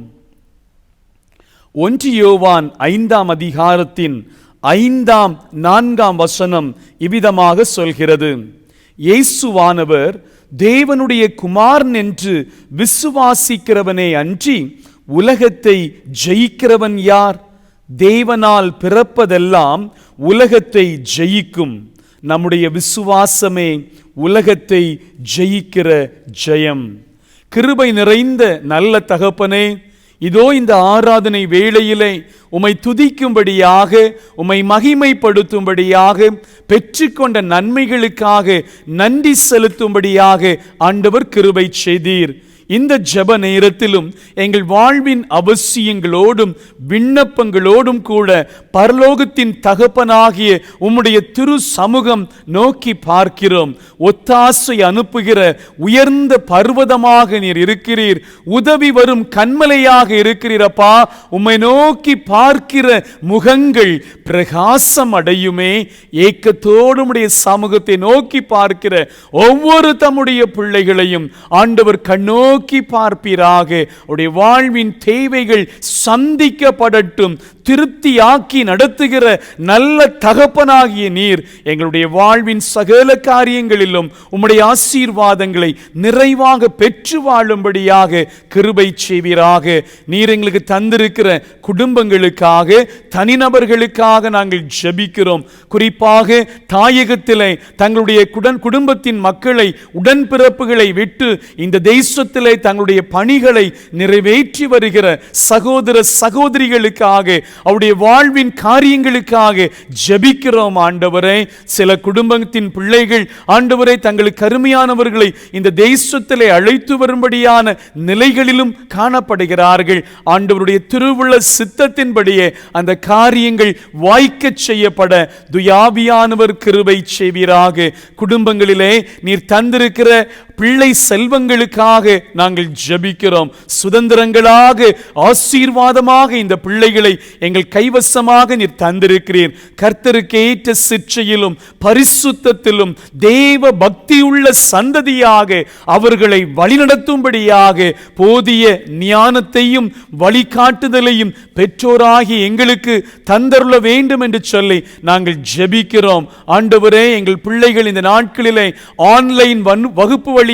1 யோவான் 5ஆம் அதிகாரத்தின் 5ஆம் 4ஆம் வசனம் இவ்விதமாக சொல்கிறது: இயேசுவானவர் தேவனுடைய குமாரன் என்று விசுவாசிக்கிறவனே அன்றி உலகத்தை ஜெயிக்கிறவன் யார்? தேவனால் பிறப்பதெல்லாம் உலகத்தை ஜெயிக்கும். நம்முடைய விசுவாசமே உலகத்தை ஜெயிக்கிற ஜெயம். கிருபை நிறைந்த நல்ல தகப்பனே, இதோ இந்த ஆராதனை வேளையிலே உம்மை துதிக்கும்படியாக உம்மை மகிமைப்படுத்தும்படியாக பெற்றுக்கொண்ட நன்மைகளுக்காக நன்றி செலுத்தும்படியாக ஆண்டவர் கிருபை செய்தீர். இந்த ஜெப நேரத்திலும் எங்கள் வாழ்வின் அவசியங்களோடும் விண்ணப்பங்களோடும் கூட பரலோகத்தின் தகப்பனாகிய உம்முடைய திரு சமூகம் நோக்கி பார்க்கிறோம். ஒத்தாசை அனுப்புகிற உயர்ந்த பர்வதமாக நீர் இருக்கிறீர். உதவி வரும் கண்மலையாக இருக்கிறீரப்பா. உம்மை நோக்கி பார்க்கிற முகங்கள் பிரகாசம் அடையுமே. ஏக்கத்தோடு உம்முடைய சமூகத்தை நோக்கி பார்க்கிற ஒவ்வொரு தம்முடைய பிள்ளைகளையும் ஆண்டவர் கண்ணோக்கி நோக்கி பார்ப்பீராக. உடைய வாழ்வின் தேவைகள் சந்திக்கப்படட்டும். திருப்தியாக்கி நடத்துகிற நல்ல தகப்பனாகிய நீர் எங்களுடைய வாழ்வின் சகல காரியங்களிலும் உம்முடைய ஆசீர்வாதங்களை நிறைவாக பெற்று வாழும்படியாக கிருபை செய்வீராக. நீர் எங்களுக்கு தந்திருக்கிற குடும்பங்களுக்காக, தனிநபர்களுக்காக நாங்கள் ஜெபிக்கிறோம். குறிப்பாக தாயகத்திலே தங்களுடைய குடும்பத்தின் மக்களை, உடன்பிறப்புகளை விட்டு இந்த தேசத்திலே தங்களுடைய பணிகளை நிறைவேற்றி வருகிற சகோதர சகோதரிகளுக்காக, அவருடைய வாழ்வின் காரியங்களுக்காக ஜெபிக்கிறோம் ஆண்டவரே. சில குடும்பத்தின் பிள்ளைகள் ஆண்டவரே தங்களுக்கு அருமையானவர்களை இந்த தேசத்திலே அழைத்து வரும்படியான நிலைகளிலும் காணப்படுகிறார்கள். ஆண்டவருடைய திருவுள்ள சித்தத்தின்படியே அந்த காரியங்கள் வாய்க்க செய்யப்பட துயாவியானவர் கிருபை செய்வீராக. குடும்பங்களிலே நீர் தந்திருக்கிற பிள்ளை செல்வங்களுக்காக நாங்கள் ஜெபிக்கிறோம். சுதந்திரங்களாக ஆசீர்வாதமாக இந்த பிள்ளைகளை எங்கள் கைவசமாக நீர் தந்திருக்கிறீர். கர்த்தருக்கு ஏற்ற சிற்சையிலும் பரிசுத்தத்திலும் தேவ பக்தியுள்ள சந்ததியாக அவர்களை வழிநடத்தும்படியாக போதிய ஞானத்தையும் வழிகாட்டுதலையும் பெற்றோராகி எங்களுக்கு தந்தருள வேண்டும் என்று சொல்லி நாங்கள் ஜெபிக்கிறோம். ஆண்டவரே, எங்கள் பிள்ளைகள் இந்த நாட்களிலே ஆன்லைன் வகுப்பு வழியாக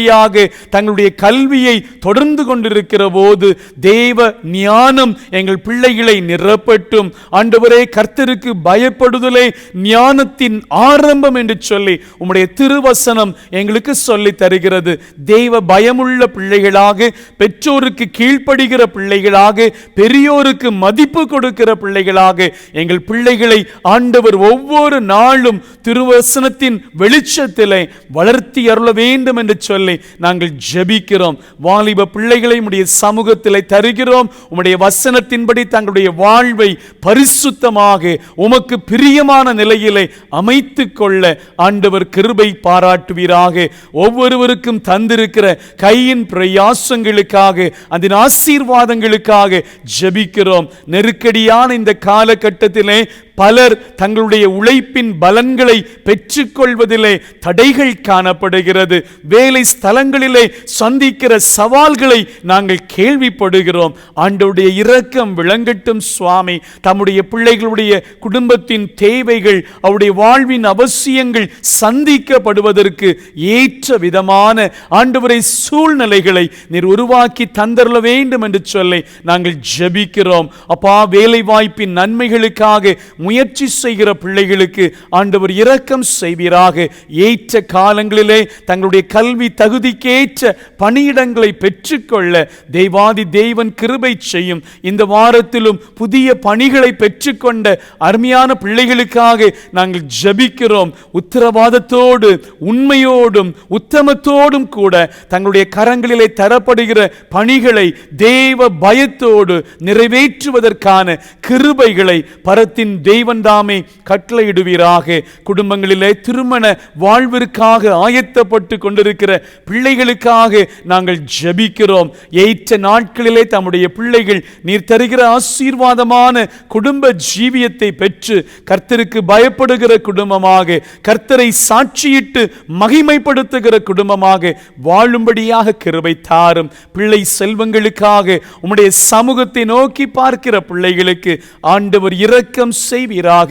தங்களுடைய கல்வியை தொடர்ந்து கொண்டிருக்கிற போது தேவ ஞானம் எங்கள் பிள்ளைகளை நிரப்பட்டும். ஆண்டவரே, கர்த்தருக்கு பயப்படுதலே ஞானத்தின் ஆரம்பம் என்று சொல்லி உம்முடைய திருவசனம் எங்களுக்கு சொல்லி தருகிறது. தேவ பயமுள்ள பிள்ளைகளாக, பெற்றோருக்கு கீழ்ப்படுகிற பிள்ளைகளாக, பெரியோருக்கு மதிப்பு கொடுக்கிற பிள்ளைகளாக எங்கள் பிள்ளைகளை ஆண்டவர் ஒவ்வொரு நாளும் திருவசனத்தின் வெளிச்சத்திலே வளர்த்தி அருள வேண்டும் என்று சொல்லி நாங்கள் ஜெபிக்கிறோம். வாலிப பிள்ளைகளை உம்முடைய சமூகத்திலே தருகிறோம். உம்முடைய வசனத்தின்படி தங்களுடைய வாழ்வை பரிசுத்தமாக உமக்கு பிரியமான நிலையிலே அமைத்துக் கொள்ள ஆண்டவர் கிருபை பாராட்டுவீராக. ஒவ்வொருவருக்கும் தந்திருக்கிற கையின் பிரயாசங்களுக்காக, அதன் ஆசீர்வாதங்களுக்காக ஜெபிக்கிறோம். நெருக்கடியான இந்த காலகட்டத்திலே பலர் தங்களுடைய உழைப்பின் பலன்களை பெற்றுக்கொள்வதிலே தடைகள் காணப்படுகிறது. வேலை ஸ்தலங்களிலே சந்திக்கிற சவால்களை நாங்கள் கேள்விப்படுகிறோம். ஆண்டவருடைய இரக்கம் விளங்கட்டும் சுவாமி. தம்முடைய பிள்ளைகளுடைய குடும்பத்தின் தேவைகள், அவருடைய வாழ்வின் அவசியங்கள் சந்திக்கப்படுவதற்கு ஏற்ற விதமான ஆண்டவரை சூழ்நிலைகளை நீர் உருவாக்கி தந்தருள வேண்டும் என்று சொல்லி நாங்கள் ஜெபிக்கிறோம். அப்பா, வேலை வாய்ப்பின் நன்மைகளுக்காக முயற்சி செய்கிற பிள்ளைகளுக்கு ஆண்டவர் இரக்கம் செய்வீராக. ஏற்ற காலங்களிலே தங்களுடைய கல்வி தகுதிக்கேற்ற பணியிடங்களை பெற்றுக்கொள்ள தேவாதி தேவன் கிருபை செய்யும். இந்த வாரத்திலும் புதிய பணிகளை பெற்றுக்கொண்ட அருமையான பிள்ளைகளுக்காக நாங்கள் ஜெபிக்கிறோம். உத்தரவாதத்தோடு, உண்மையோடும், உத்தமத்தோடும் கூட தங்களுடைய கரங்களிலே தரப்படுகிற பணிகளை தேவ பயத்தோடு நிறைவேற்றுவதற்கான கிருபைகளை பரத்தின் தேவன் தாமே கட்டளையிடுவீராக. குடும்பங்களிலே திருமண வாழ்விற்காக ஆயத்தப்பட்டு கொண்டிருக்கிற பிள்ளைகளுக்காக நாங்கள் ஜெபிக்கிறோம். ஏற்ற நாட்களிலே தம்முடைய பிள்ளைகள் நீர் தருகிற ஆசீர்வாதமான குடும்ப ஜீவியத்தை பெற்று கர்த்தருக்கு பயப்படுகிற குடும்பமாக, கர்த்தரை சாட்சியிட்டு மகிமைப்படுத்துகிற குடும்பமாக வாழும்படியாக கிருபை தாரும். பிள்ளை செல்வங்களுக்காக உம்முடைய சமூகத்தை நோக்கி பார்க்கிற பிள்ளைகளுக்கு ஆண்டவர் இரக்கம் செய்வீராக.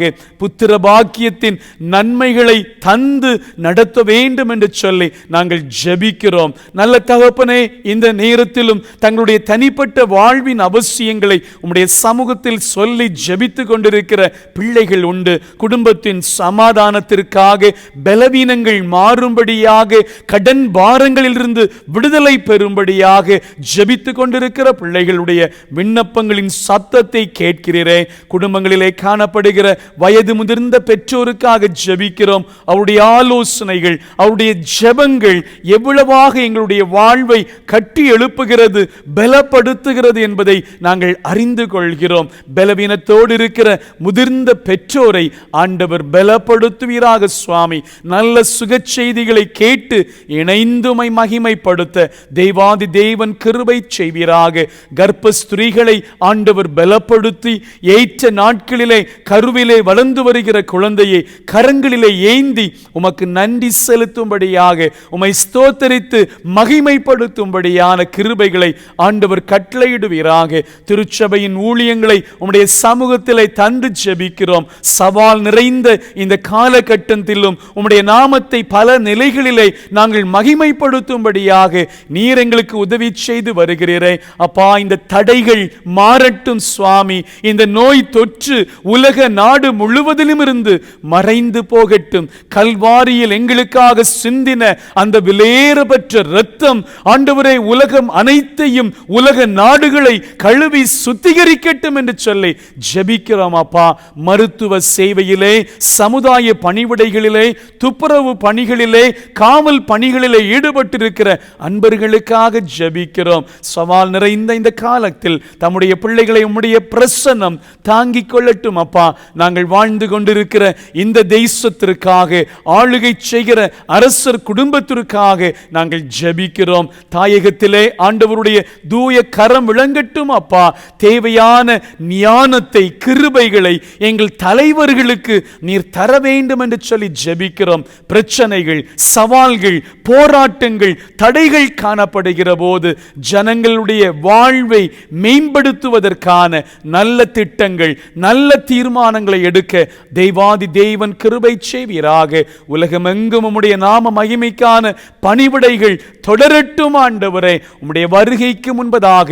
புத்திர பாக்கியத்தின் நன்மைகளை தந்து நடத்த வேண்டும் என்று சொல்லி நாங்கள் ஜெபிக்கிறோம். நல்ல தகப்பனே, இந்த நேரத்திலும் தங்களுடைய தனிப்பட்ட வாழ்வின் அவசியங்களை உம்முடைய சமூகத்தில் சொல்லி ஜெபித்து கொண்டிருக்கிற பிள்ளைகள் உண்டு. குடும்பத்தின் சமாதானத்திற்காக, பலவீனங்கள் மாறும்படியாக, கடன் பாரங்களிலிருந்து விடுதலை பெறும்படியாக ஜெபித்து கொண்டிருக்கிற பிள்ளைகளுடைய விண்ணப்பங்களின் சத்தத்தை கேட்கிறீரே. குடும்பங்களிலே காணப்படுகிற வயது முதிர்ந்த பெற்றோருக்காக ஜெபிக்கிறோம். அவருடைய ஆலோசனைகள், அவருடைய ஜெபங்கள் எவ்வளவாக எங்களுடைய வாழ்வை கட்டி எழுப்புகிறது, பலப்படுத்துகிறது என்பதை நாங்கள் அறிந்து கொள்கிறோம். பலவீனத்தோடு இருக்கிற முதிர்ந்த பெற்றோரை ஆண்டவர் பலப்படுத்துவீராக சுவாமி. நல்ல சுக செய்திகளை கேட்டு இணைந்துமை மகிமைப்படுத்த தேவாதி தேவன் கிருபை செய்வீராக. கர்ப்ப ஸ்திரீகளை ஆண்டவர் பலப்படுத்தி ஏற்ற நாட்களிலே கருவிலே வளர்ந்து வருகிற குழந்தையை கரங்களிலே ஏந்தி உமக்கு நன்றி செலுத்தும்படியாக, உம்மை ஸ்தோத்தரித்து மகிமைப்படுத்தும்படியான கிருபைகளை ஆண்டவர் கட்டளையிடுவீராக. திருச்சபையின் ஊழியங்களை உம்முடைய சமூகத்திலே தந்து ஜெபிக்கிறோம். சவால் நிறைந்த இந்த காலகட்டத்திலும் உம்முடைய நாமத்தை பல நிலைகளிலே நாங்கள் மகிமைப்படுத்தும்படியாக நீர் எங்களுக்கு உதவி செய்து வருகிறீரே அப்பா. இந்த தடைகள் மாறட்டும் சுவாமி. இந்த நோய் தொற்று உலக நாடு முழுவதிலும் இருந்து மறைந்து போகட்டும். கல்வாரியில் எங்களுக்காக சிந்தின அந்த விலையேறப்பெற்ற இரத்தம் ஆண்டவரே உலகம் அனைத்தையும், உலக நாடுகளை கழுவி சுத்திகரிக்கட்டும் என்று சொல்லி ஜெபிக்கிறோம் அப்பா. மருத்துவ சேவையிலே, சமுதாய பணிவிடைகளிலே, துப்புரவு பணிகளிலே, காவல் பணிகளிலே ஈடுபட்டிருக்கிற அன்பர்களுக்காக ஜெபிக்கிறோம். சவால் நிறைந்த இந்த காலத்தில் தம்முடைய பிள்ளைகளை உம்முடைய பிரசன்னம் தாங்கிக் கொள்ளட்டும் அப்பா. நாங்கள் வாழ்ந்து கொண்டிருக்கிற இந்த தேசத்திற்காக, ஆளுகை செய்கிற அரசர் குடும்பத்திற்காக நாங்கள் ஜெபிக்கிறோம். தாயகத்திலே ஆண்டவருடைய தூய கரம் விளங்கட்டும் அப்பா. தேவையான ஞானத்தை, கிருபைகளை எங்கள் தலைவர்களுக்கு நீர் தர வேண்டும் என்று சொல்லி ஜெபிக்கிறோம். பிரச்சனைகள், சவால்கள், போராட்டங்கள், தடைகள் காணப்படுகிற போது ஜனங்களுடைய வாழ்வை மேம்படுத்துவதற்கான நல்ல திட்டங்கள், நல்ல தீர்மானங்களை எடுக்க தெய்வாதி தேவன் கிருபை செய்வீராக. உலகமெங்கும் உம்முடைய நாம மகிமைக்கான பணிவிடைகள் தொடரட்டும் ஆண்டவரே. உம்முடைய வருகைக்கு முன்பதாக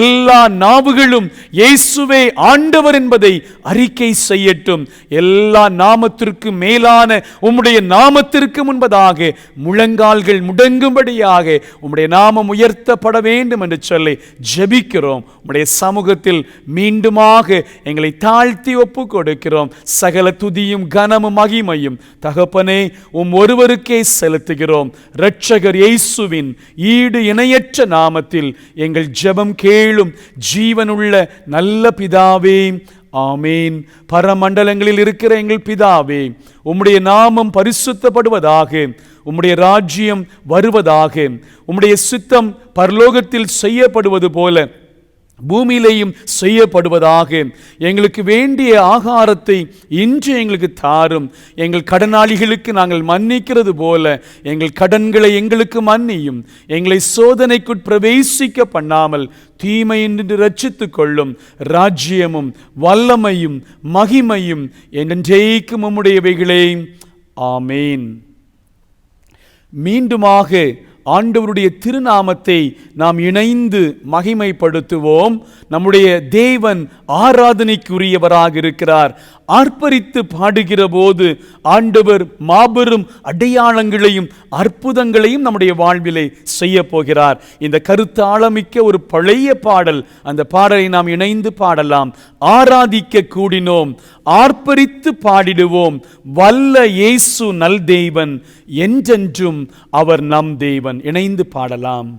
எல்லா நாவுகளும் இயேசுவே ஆண்டவர் என்பதை அறிக்கை செய்யட்டும். எல்லா நாமத்திற்கு மேலான உம்முடைய நாமத்திற்கு முன்பதாக முழங்கால்கள் முடங்கும்படியாக உம்முடைய நாமம் உயர்த்தப்பட வேண்டும் என்று சொல்லி ஜெபிக்கிறோம். உம்முடைய சமூகத்தில் மீண்டுமாக எங்களை தாழ்த்தி ஒப்பு கொடுக்கிறோம். சகல துதியும் கனமும் மகிமையும் தகப்பனே ஒருவருக்கே செலுத்துகிறோம். இரட்சகர் இயேசுவின் ஈடு இணையற்ற நாமத்தில் எங்கள் ஜெபம் கேளும் ஜீவனுள்ள நல்ல பிதாவே, ஆமேன். பரமண்டலங்களில் இருக்கிற எங்கள் பிதாவே, உம்முடைய நாமம் பரிசுத்தப்படுவதாக, உம்முடைய ராஜ்யம் வருவதாக, உம்முடைய சித்தம் பரலோகத்தில் செய்யப்படுவது போல பூமியிலேயும் செய்யப்படுவதாக. எங்களுக்கு வேண்டிய ஆகாரத்தை இன்று எங்களுக்கு தாரும். எங்கள் கடனாளிகளுக்கு நாங்கள் மன்னிக்கிறது போல எங்கள் கடன்களை எங்களுக்கு மன்னியும். எங்களை சோதனைக்குட் பிரவேசிக்க பண்ணாமல் தீமையின்றி ரட்சித்துக் கொள்ளும். ராஜ்யமும் வல்லமையும் மகிமையும் என்றென்றைக்கும் உம்முடையவைகளே. ஆமேன். மீண்டுமாக ஆண்டவருடைய திருநாமத்தை நாம் இணைந்து மகிமைப்படுத்துவோம். நம்முடைய தேவன் ஆராதனைக்குரியவராக இருக்கிறார். ஆர்ப்பரித்து பாடுகிற போது ஆண்டவர் மாபெரும் அடையாளங்களையும் அற்புதங்களையும் நம்முடைய வாழ்விலே செய்ய போகிறார். இந்த கருத்து ஆழமிக்க ஒரு பழைய பாடல், அந்த பாடலை நாம் இணைந்து பாடலாம். ஆராதிக்க கூடினோம், ஆர்ப்பரித்து பாடிடுவோம், வல்ல இயேசு நல் தேவன், என்றென்றும் அவர் நம் தேவன். இணைந்து பாடலாம்.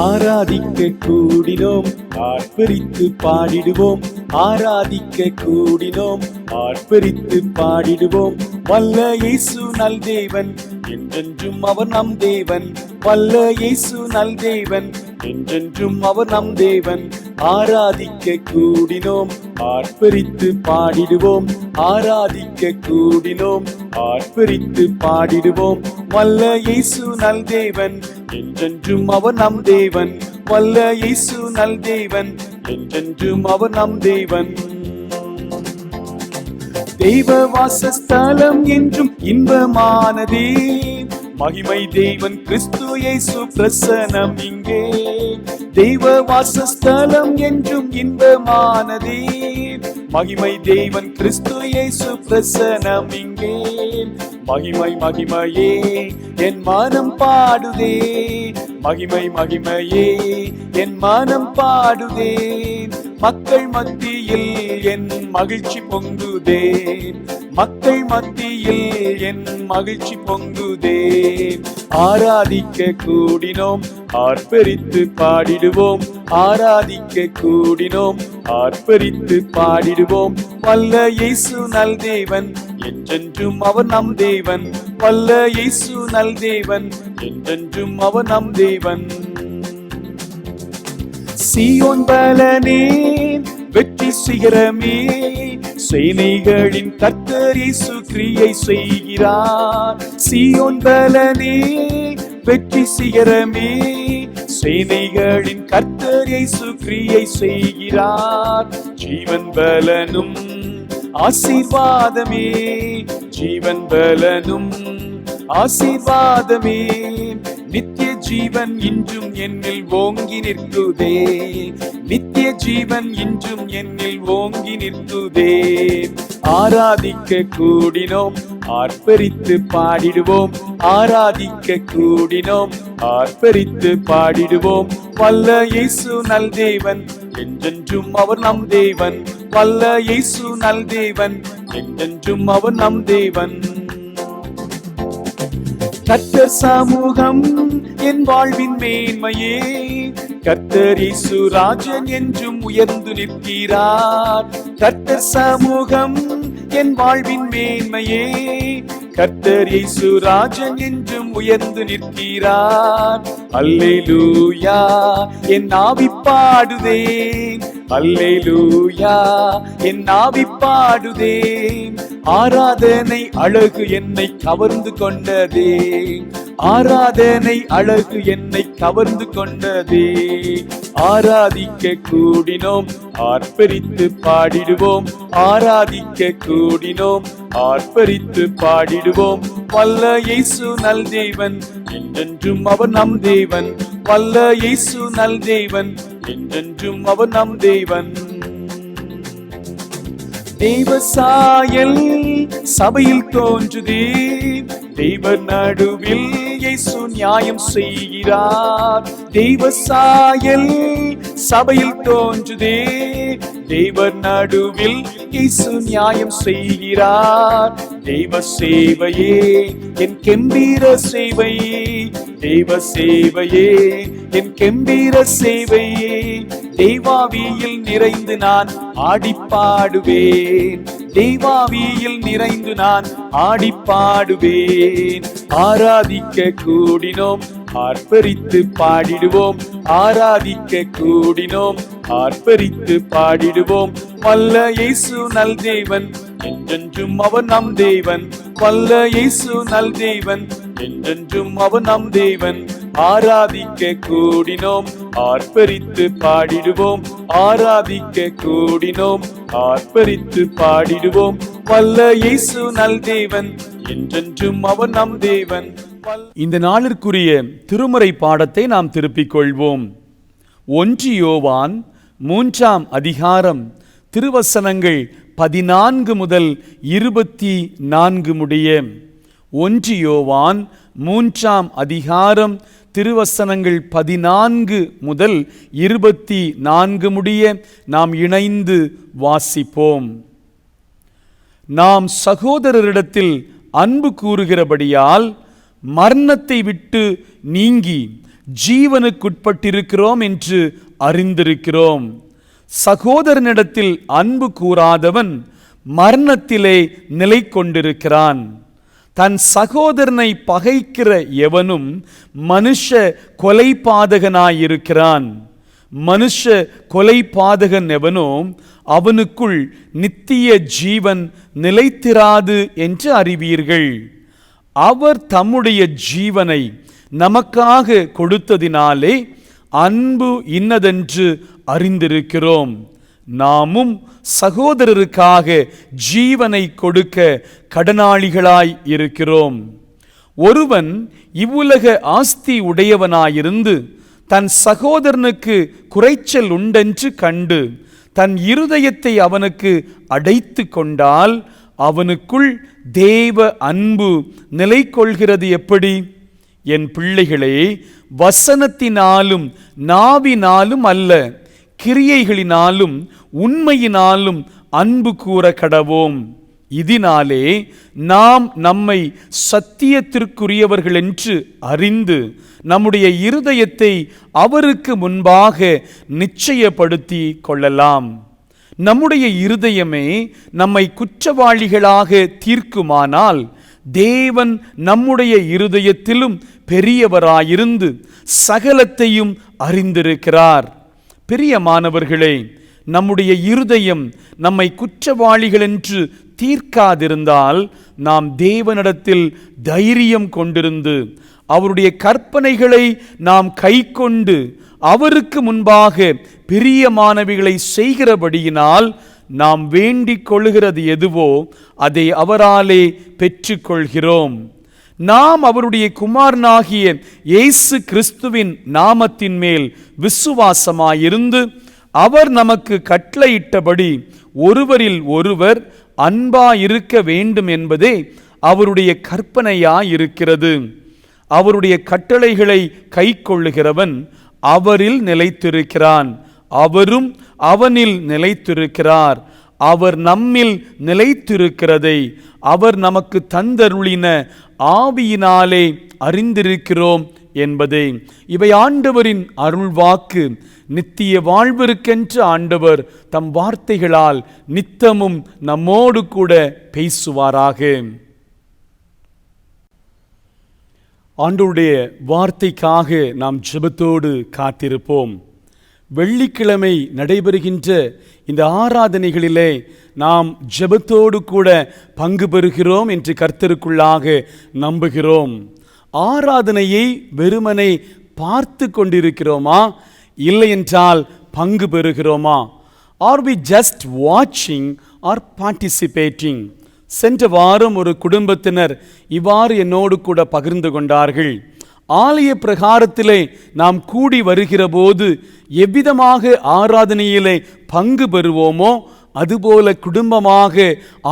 ஆராதிக்க கூடினோம், ஆர்ப்பரித்து பாடிடுவோம். ஆராதிக்க கூடினோம், ஆர்ப்பரித்து பாடிடுவோம். வல்ல இயேசு நல் தேவன், என்றென்றும் அவர் நம் தேவன். வல்ல இயேசு நல் தேவன், என்றென்றும் அவர் நம் தேவன். ஆராதிக்க கூடினோம், ஆர்ப்பரித்து பாடிடுவோம். ஆராதிக்க கூடினோம், ஆர்ப்பரித்து பாடிடுவோம். வல்ல இயேசு நல் தேவன், என்றென்றும் அவர் நம் தேவன். வல்ல இயேசு நல் தேவன், என்றென்றும் அவர் நம் தேவன். தெய்வ வாசஸ்தலம் என்றும் இன்பமானதே, மகிமை தேவன் கிறிஸ்து இயேசு பிரசன்னம் இங்கே. தெய்வ வாசஸ்தலம் என்றும் இன்பமானதே, மகிமை தேவன் கிறிஸ்து இயேசு பிரசன்னம் இங்கே. மகிமை மகிமையே என் மனம் பாடுதே, மகிமை மகிமையே என் மனம் பாடுதே. மக்கள் மத்தியில் என் மகிழ்ச்சி பொங்குதே, மக்கள் மத்தியில் என் மகிழ்ச்சி பொங்குதே. ஆராதிக்க கூடினோம், ஆர்ப்பரித்து பாடிடுவோம். ஆராதிக்க கூடினோம், ஆர்ப்பரித்து பாடிடுவோம். வல்ல இயேசு நல் தேவன், என்றென்றும் அவர் நம் தேவன். வல்ல இயேசு நல் தேவன், என்றென்றும் அவர் நம் தேவன். சீயோன் பலனே, வெற்றி சிகரமே, சேனைகளின் கர்த்தர் இயேசு கிரியை செய்கிறார். சீயோன் பலனே, வெற்றி சிகரமே, சேனைகளின் கர்த்தர் இயேசு கிரியை செய்கிறார். ஜீவன் பலனும் ஆசீர்வாதமே, ஜீவன் பலனும் ஆசீர்வாதமே, நித்திய ஜீவன் இன்றும் என்னில் ஓங்கி நிற்குதே, நித்திய ஜீவன் இன்றும் என்னில் ஓங்கி நிற்குதே. ஆராதிக்க கூடினோம், ஆர்ப்பரித்து பாடிடுவோம், ஆராதிக்க கூடினோம், ஆர்ப்பரித்து பாடிடுவோம். வல்ல இயேசு நல் தேவன், என்றென்றும் அவர் நம் தேவன். வல்ல இயேசு நல் தேவன், என்றென்றும் அவர் நம் தேவன். கர்த்தர் சமூகம் என் வாழ்வின் மேன்மையே, கர்த்தர் இயேசு ராஜன் என்றும் உயர்ந்து நிற்கிறார். கர்த்தர் சமூகம் என் வாழ்வின் மேன்மையே, கர்த்தர் இயேசு ராஜன் என்றும் உயர்ந்து நிற்கிறார். அல்லேலூயா என் ஆவி பாடுதே, அல்லேலூயா என் ஆவி பாடுதே. ஆராதனை அழகு என்னை கவர்ந்து கொண்டதே, ஆராதனை அழகு என்னை கவர்ந்து கொண்டதே. ஆராதிக்க கூடினோம், ஆர்ப்பரித்து பாடிடுவோம், ஆராதிக்க கூடினோம், ஆர்ப்பரித்து பாடிடுவோம். வல்ல இயேசு நல் தேவன், என்றென்றும் அவர் நம் தேவன். வல்ல இயேசு நல் தேவன், என்றென்றும் அவர் நம் தேவன். தெய்வ சாயல் சபையில் தோன்றுதே, தெய்வ நடுவில் இயேசு நியாயம் செய்கிறார். தெய்வ சாயல் சபையில் தோன்றுதே, தெய்வ நடுவில் இயேசு நியாயம் செய்கிறார். தெய்வ சேவையே என் கெம்பீர சேவை, தெய்வ சேவையே என் கெம்பீர சேவை. தெய்வாவியில் நிறைந்து நான் ஆடிப்பாடுவேன், தெய்வாவியில் நிறைந்து நான் ஆடிப்பாடுவேன். ஆராதிக்க கூடினோம், ஆர்ப்பரித்து பாடிடுவோம், ஆராதிக்க கூடினோம், ஆர்ப்பரித்து பாடிடுவோம். வல்ல இயேசு நல் தேவன், என்றென்றும் அவர் நம் தேவன். வல்ல இயேசு நல் தேவன், என்றென்றும் அவர் நம் தேவன். ஆராதிக்க கூடினோம், ஆர்ப்பரித்து பாடிடுவோம், ஆராதிக்க கூடினோம், ஆர்ப்பரித்து பாடிடுவோம். வல்ல இயேசு நல் தேவன், என்றென்றும் அவர் நம் தேவன். இந்த நாளிற்குரிய திருமறை பாடத்தை நாம் திருப்பிக் கொள்வோம். 1 யோவான் 3ஆம் அதிகாரம் திருவசனங்கள் 14 முதல் 24 முடிய. 1 யோவான் 3ஆம் அதிகாரம் திருவசனங்கள் 14 முதல் 24 முடிய நாம் இணைந்து வாசிப்போம். நாம் சகோதரரிடத்தில் அன்பு கூறுகிறபடியால் மரணத்தை விட்டு நீங்கி ஜீவனுக்குட்பட்டிருக்கிறோம் என்று அறிந்திருக்கிறோம். சகோதரனிடத்தில் அன்பு கூறாதவன் மரணத்திலே நிலை கொண்டிருக்கிறான். தன் சகோதரனை பகைக்கிற எவனும் மனுஷ கொலைபாதகனாயிருக்கிறான். மனுஷ கொலைபாதகன் எவனோ அவனுக்குள் நித்திய ஜீவன் நிலைத்திராது என்று அறிவீர்கள். அவர் தம்முடைய ஜீவனை நமக்காக கொடுத்ததினாலே அன்பு இன்னதென்று அறிந்திருக்கிறோம். நாமும் சகோதரருக்காக ஜீவனை கொடுக்க கடனாளிகளாய் இருக்கிறோம். ஒருவன் இவ்வுலக ஆஸ்தி உடையவனாயிருந்து தன் சகோதரனுக்கு குறைச்சல் உண்டென்று கண்டு தன் இருதயத்தை அவனுக்கு அடைத்து கொண்டால் அவனுக்குள் தேவ அன்பு நிலை கொள்கிறது எப்படி? என் பிள்ளைகளே, வசனத்தினாலும் நாவினாலும் அல்ல, கிரியைகளினாலும் உண்மையினாலும் அன்பு கூற கடவோம். இதனாலே நாம் நம்மை சத்தியத்திற்குரியவர்கள் என்று அறிந்து நம்முடைய இருதயத்தை அவருக்கு முன்பாக நிச்சயப்படுத்தி கொள்ளலாம். நம்முடைய இருதயமே நம்மை குற்றவாளிகளாக தீர்க்குமானால் தேவன் நம்முடைய இருதயத்திலும் பெரியவராயிருந்து சகலத்தையும் அறிந்திருக்கிறார். பிரியமானவர்களே, நம்முடைய இருதயம் நம்மை குற்றவாளிகள் என்று தீர்க்காதிருந்தால் நாம் தேவனிடத்தில் தைரியம் கொண்டிருந்து அவருடைய கற்பனைகளை நாம் கைக்கொண்டு அவருக்கு முன்பாக பிரியமானவைகளை செய்கிறபடியினால் நாம் வேண்டிக் கொள்கிறது எதுவோ அதை அவராலே பெற்றுக்கொள்கிறோம். நாம் அவருடைய குமாரனாகிய இயேசு கிறிஸ்துவின் நாமத்தின் மேல் விசுவாசமாயிருந்து அவர் நமக்கு கட்டளையிட்டபடி ஒருவரில் ஒருவர் அன்பாயிருக்க வேண்டும் என்பதே அவருடைய கற்பனையாயிருக்கிறது. அவருடைய கட்டளைகளை கைக்கொள்ளுகிறவன் அவரில் நிலைத்திருக்கிறான், அவரும் அவனில் நிலைத்திருக்கிறார். அவர் நம்மில் நிலைத்திருக்கிறதை அவர் நமக்கு தந்தருளின ஆவியினாலே அறிந்திருக்கிறோம் என்பதே. இவை ஆண்டவரின் அருள்வாக்கு. நித்திய வாழ்விற்கென்று ஆண்டவர் தம் வார்த்தைகளால் நித்தமும் நம்மோடு கூட பேசுவாராக. ஆண்டவருடைய வார்த்தைக்காக நாம் ஜெபத்தோடு காத்திருப்போம். வெள்ளிக்கிழமை நடைபெறுகின்ற இந்த ஆராதனைகளிலே நாம் ஜெபத்தோடு கூட பங்கு பெறுகிறோம் என்று கர்த்தருக்குள்ளாக நம்புகிறோம். ஆராதனையை வெறுமனை பார்த்து கொண்டிருக்கிறோமா, இல்லை என்றால் பங்கு பெறுகிறோமா? ஆர் வி ஜஸ்ட் வாட்சிங் ஆர் பார்ட்டிசிபேட்டிங்? சென்ற வாரம் ஒரு குடும்பத்தினர் இவ்வாறு என்னோடு கூட பகிர்ந்து கொண்டார்கள். ஆலய பிரகாரத்திலே நாம் கூடி வருகிற போது எவ்விதமாக ஆராதனையிலே பங்கு பெறுவோமோ அதுபோல குடும்பமாக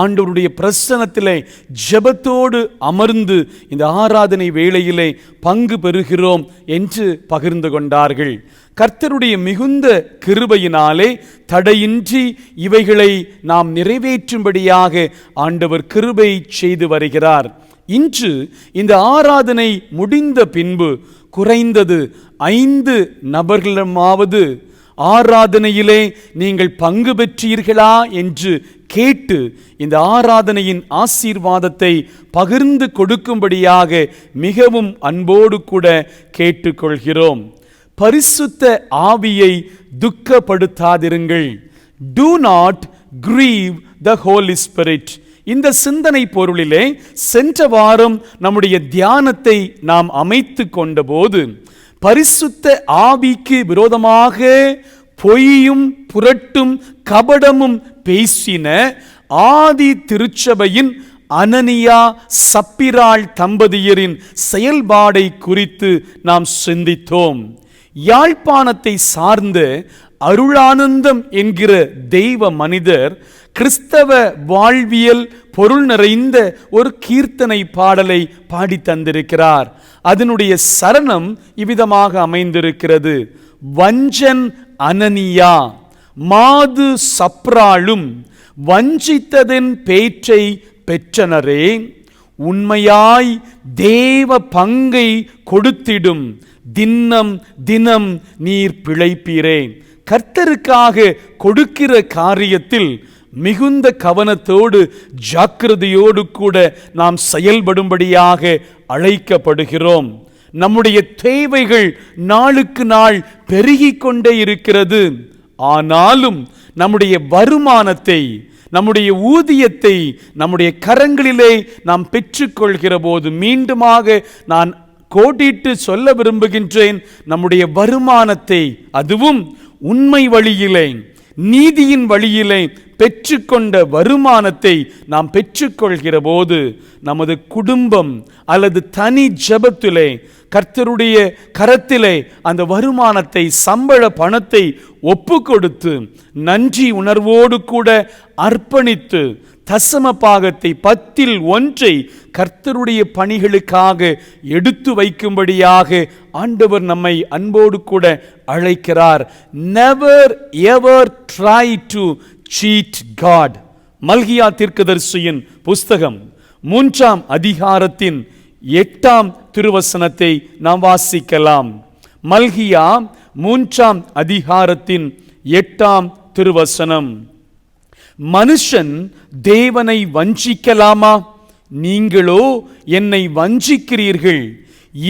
ஆண்டவருடைய பிரசன்னத்திலே ஜெபத்தோடு அமர்ந்து இந்த ஆராதனை வேளையிலே பங்கு பெறுகிறோம் என்று பகிர்ந்து கொண்டார்கள். கர்த்தருடைய மிகுந்த கிருபையினாலே தடையின்றி இவைகளை நாம் நிறைவேற்றும்படியாக ஆண்டவர் கிருபை செய்து வருகிறார். இன்று இந்த ஆராதனை முடிந்த பின்பு குறைந்தது 5 நபர்களுமாவது ஆராதனையிலே நீங்கள் பங்கு பெற்றீர்களா என்று கேட்டு இந்த ஆராதனையின் ஆசீர்வாதத்தை பகிர்ந்து கொடுக்கும்படியாக மிகவும் அன்போடு கூட கேட்டுக்கொள்கிறோம். பரிசுத்த ஆவியை துக்கப்படுத்தாதிருங்கள். Do not grieve the Holy Spirit. இந்த சிந்தனை பொருளிலே சென்ற வாரம் நம்முடைய தியானத்தை நாம் அமைத்து கொண்ட போது பரிசுத்த ஆவிக்கு விரோதமாக பொய்யும் புரட்டும் கபடமும் பேசின ஆதி திருச்சபையின் அனனியா சப்பிராள் தம்பதியரின் செயல்பாடை குறித்து நாம் சிந்தித்தோம். யாழ்ப்பாணத்தை சார்ந்த அருளானந்தம் என்கிற தெய்வ மனிதர் கிறிஸ்தவ வாழ்வியல் பொருள் நிறைந்த ஒரு கீர்த்தனை பாடலை பாடி தந்திருக்கிறார். அதனுடைய சரணம் இவ்விதமாக அமைந்திருக்கிறது. வஞ்சன் அனனியா மாது சப்ராளும் வஞ்சித்ததன் பேற்றை பெற்றனரே, உண்மையாய் தேவ பங்கை கொடுத்திடும் தின்னம் தினம் நீர் பிழைப்பீரே. கர்த்தருக்காக கொடுக்கிற காரியத்தில் மிகுந்த கவனத்தோடு ஜாக்கிரதையோடு கூட நாம் செயல்படும்படியாக அழைக்கப்படுகிறோம். நம்முடைய தேவைகள் நாளுக்கு நாள் பெருகிக் கொண்டே இருக்கிறது. ஆனாலும் நம்முடைய வருமானத்தை, நம்முடைய ஊதியத்தை நம்முடைய கரங்களிலே நாம் பெற்றுக்கொள்கிற போது மீண்டுமாக நான் கோடிட்டு சொல்ல விரும்புகின்றேன், நம்முடைய வருமானத்தை, அதுவும் உண்மை வழியிலே நீதியின் வழியிலே பெற்றுக்கொண்ட வருமானத்தை நாம் பெற்றுக்கொள்கிற போது நமது குடும்பம் அல்லது தனி ஜெபத்திலே கர்த்தருடைய கரத்திலே அந்த வருமானத்தை, சம்பள பணத்தை ஒப்பு கொடுத்து நன்றி உணர்வோடு கூட அர்ப்பணித்து தசம பாகத்தை 10% கர்த்தருடைய பணிகளுக்காக எடுத்து வைக்கும்படியாக ஆண்டவர் நம்மை அன்போடு கூட அழைக்கிறார். Never ever try to cheat God. மல்கியா தீர்க்கதரிசியின் புஸ்தகம் 3ஆம் அதிகாரத்தின் 8ஆம் திருவசனத்தை நாம் வாசிக்கலாம். மல்கியா 3ஆம் அதிகாரத்தின் 8ஆம் திருவசனம். மனுஷன் தேவனை வஞ்சிக்கலாமா? நீங்களோ என்னை வஞ்சிக்கிறீர்கள்.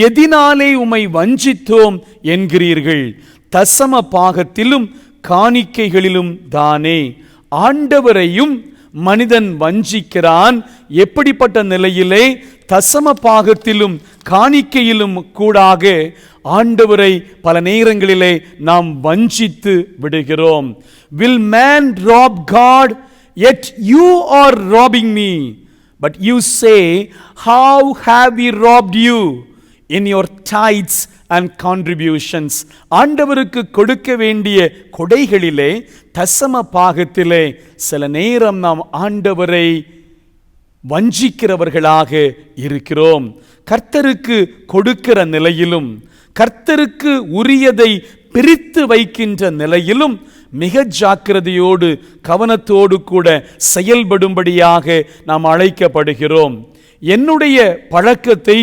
எதினாலே உம்மை வஞ்சித்தோம் என்கிறீர்கள்? தசம பாகத்திலும் காணிக்கைகளிலும் தானே. ஆண்டவரையும் மனிதன் வஞ்சிக்கிறான். எப்படிப்பட்ட நிலையிலே? தசம பாகத்திலும் காணிக்கையிலும் கூடாக ஆண்டவரை பல நேரங்களிலே நாம் வஞ்சித்து விடுகிறோம். Will man rob God? Yet you are robbing me. But you say, how have we robbed you? In your tithes and contributions. ஆண்டவருக்கு கொடுக்க வேண்டிய கொடைகளிலே தசம பாகத்திலே சில நேரம் நாம் ஆண்டவரை வஞ்சிக்கிறவர்களாக இருக்கிறோம். கர்த்தருக்கு கொடுக்கிற நிலையிலும் கர்த்தருக்கு உரியதை பிரித்து வைக்கின்ற நிலையிலும் மிக ஜாக்கிரதையோடு கவனத்தோடு கூட செயல்படும்படியாக நாம் அழைக்கப்படுகிறோம். என்னுடைய பழக்கத்தை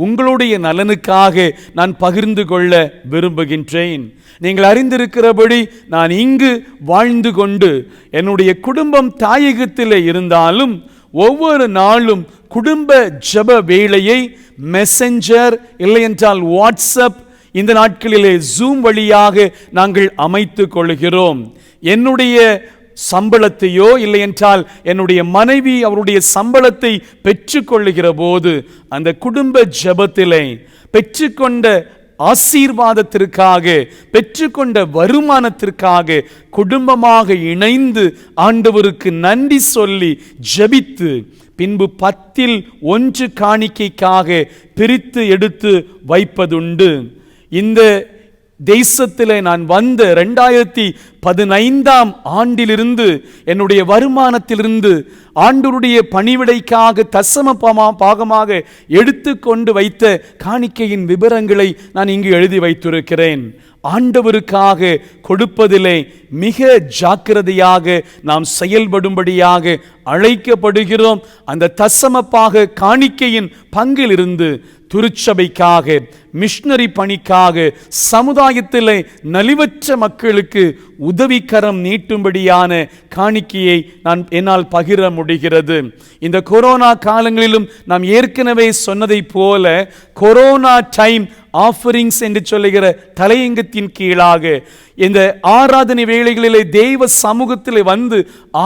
உங்களுடைய நலனுக்காக நான் பகிர்ந்து கொள்ள விரும்புகின்றேன். நீங்கள் அறிந்திருக்கிறபடி நான் இங்கு வாழ்ந்து கொண்டு என்னுடைய குடும்பம் தாயகத்தில் இருந்தாலும் ஒவ்வொரு நாளும் குடும்ப ஜெப வேளையை மெசஞ்சர் இல்லையென்றால் வாட்ஸ்அப், இந்த நாட்களிலே ஜூம் வழியாக நாங்கள் அமைத்து கொள்கிறோம். என்னுடைய சம்பளத்தையோ இல்லை என்றால் என்னுடைய மனைவி அவருடைய சம்பளத்தை பெற்றுக்கொள்ளுகிற போது அந்த குடும்ப ஜெபத்திலே பெற்றுக்கொண்ட ஆசீர்வாதத்திற்காக பெற்றுக்கொண்ட வருமானத்திற்காக குடும்பமாக இணைந்து ஆண்டவருக்கு நன்றி சொல்லி ஜெபித்து பின்பு 10 காணிக்கைக்காக பிரித்து எடுத்து வைப்பதுண்டு. இந்த தேசத்திலே நான் வந்த 2015 ஆண்டிலிருந்து என்னுடைய வருமானத்திலிருந்து ஆண்டவருடைய பணிவிடைக்காக தசம பாகமாக எடுத்துக்கொண்டு வைத்த காணிக்கையின் விவரங்களை நான் இங்கு எழுதி வைத்திருக்கிறேன். ஆண்டவருக்காக கொடுப்பதிலே மிக ஜாக்கிரதையாக நாம் செயல்படும்படியாக அழைக்கப்படுகிறோம். அந்த தசமப்பாக காணிக்கையின் பங்கிலிருந்து திருச்சபைக்காக, மிஷனரி பணிக்காக, சமுதாயத்திலே நலிவற்ற மக்களுக்கு உதவிக்கரம் நீட்டும்படியான காணிக்கையை என்னால் பகிர முடிகிறது. இந்த கொரோனா காலங்களிலும் நாம் ஏற்கனவே சொன்னதை போல கொரோனா டைம் ஆஃபரிங்ஸ் என்று சொல்லுகிற தலையங்கத்தின் கீழாக இந்த ஆராதனை வேளைகளிலே தெய்வ சமூகத்திலே வந்து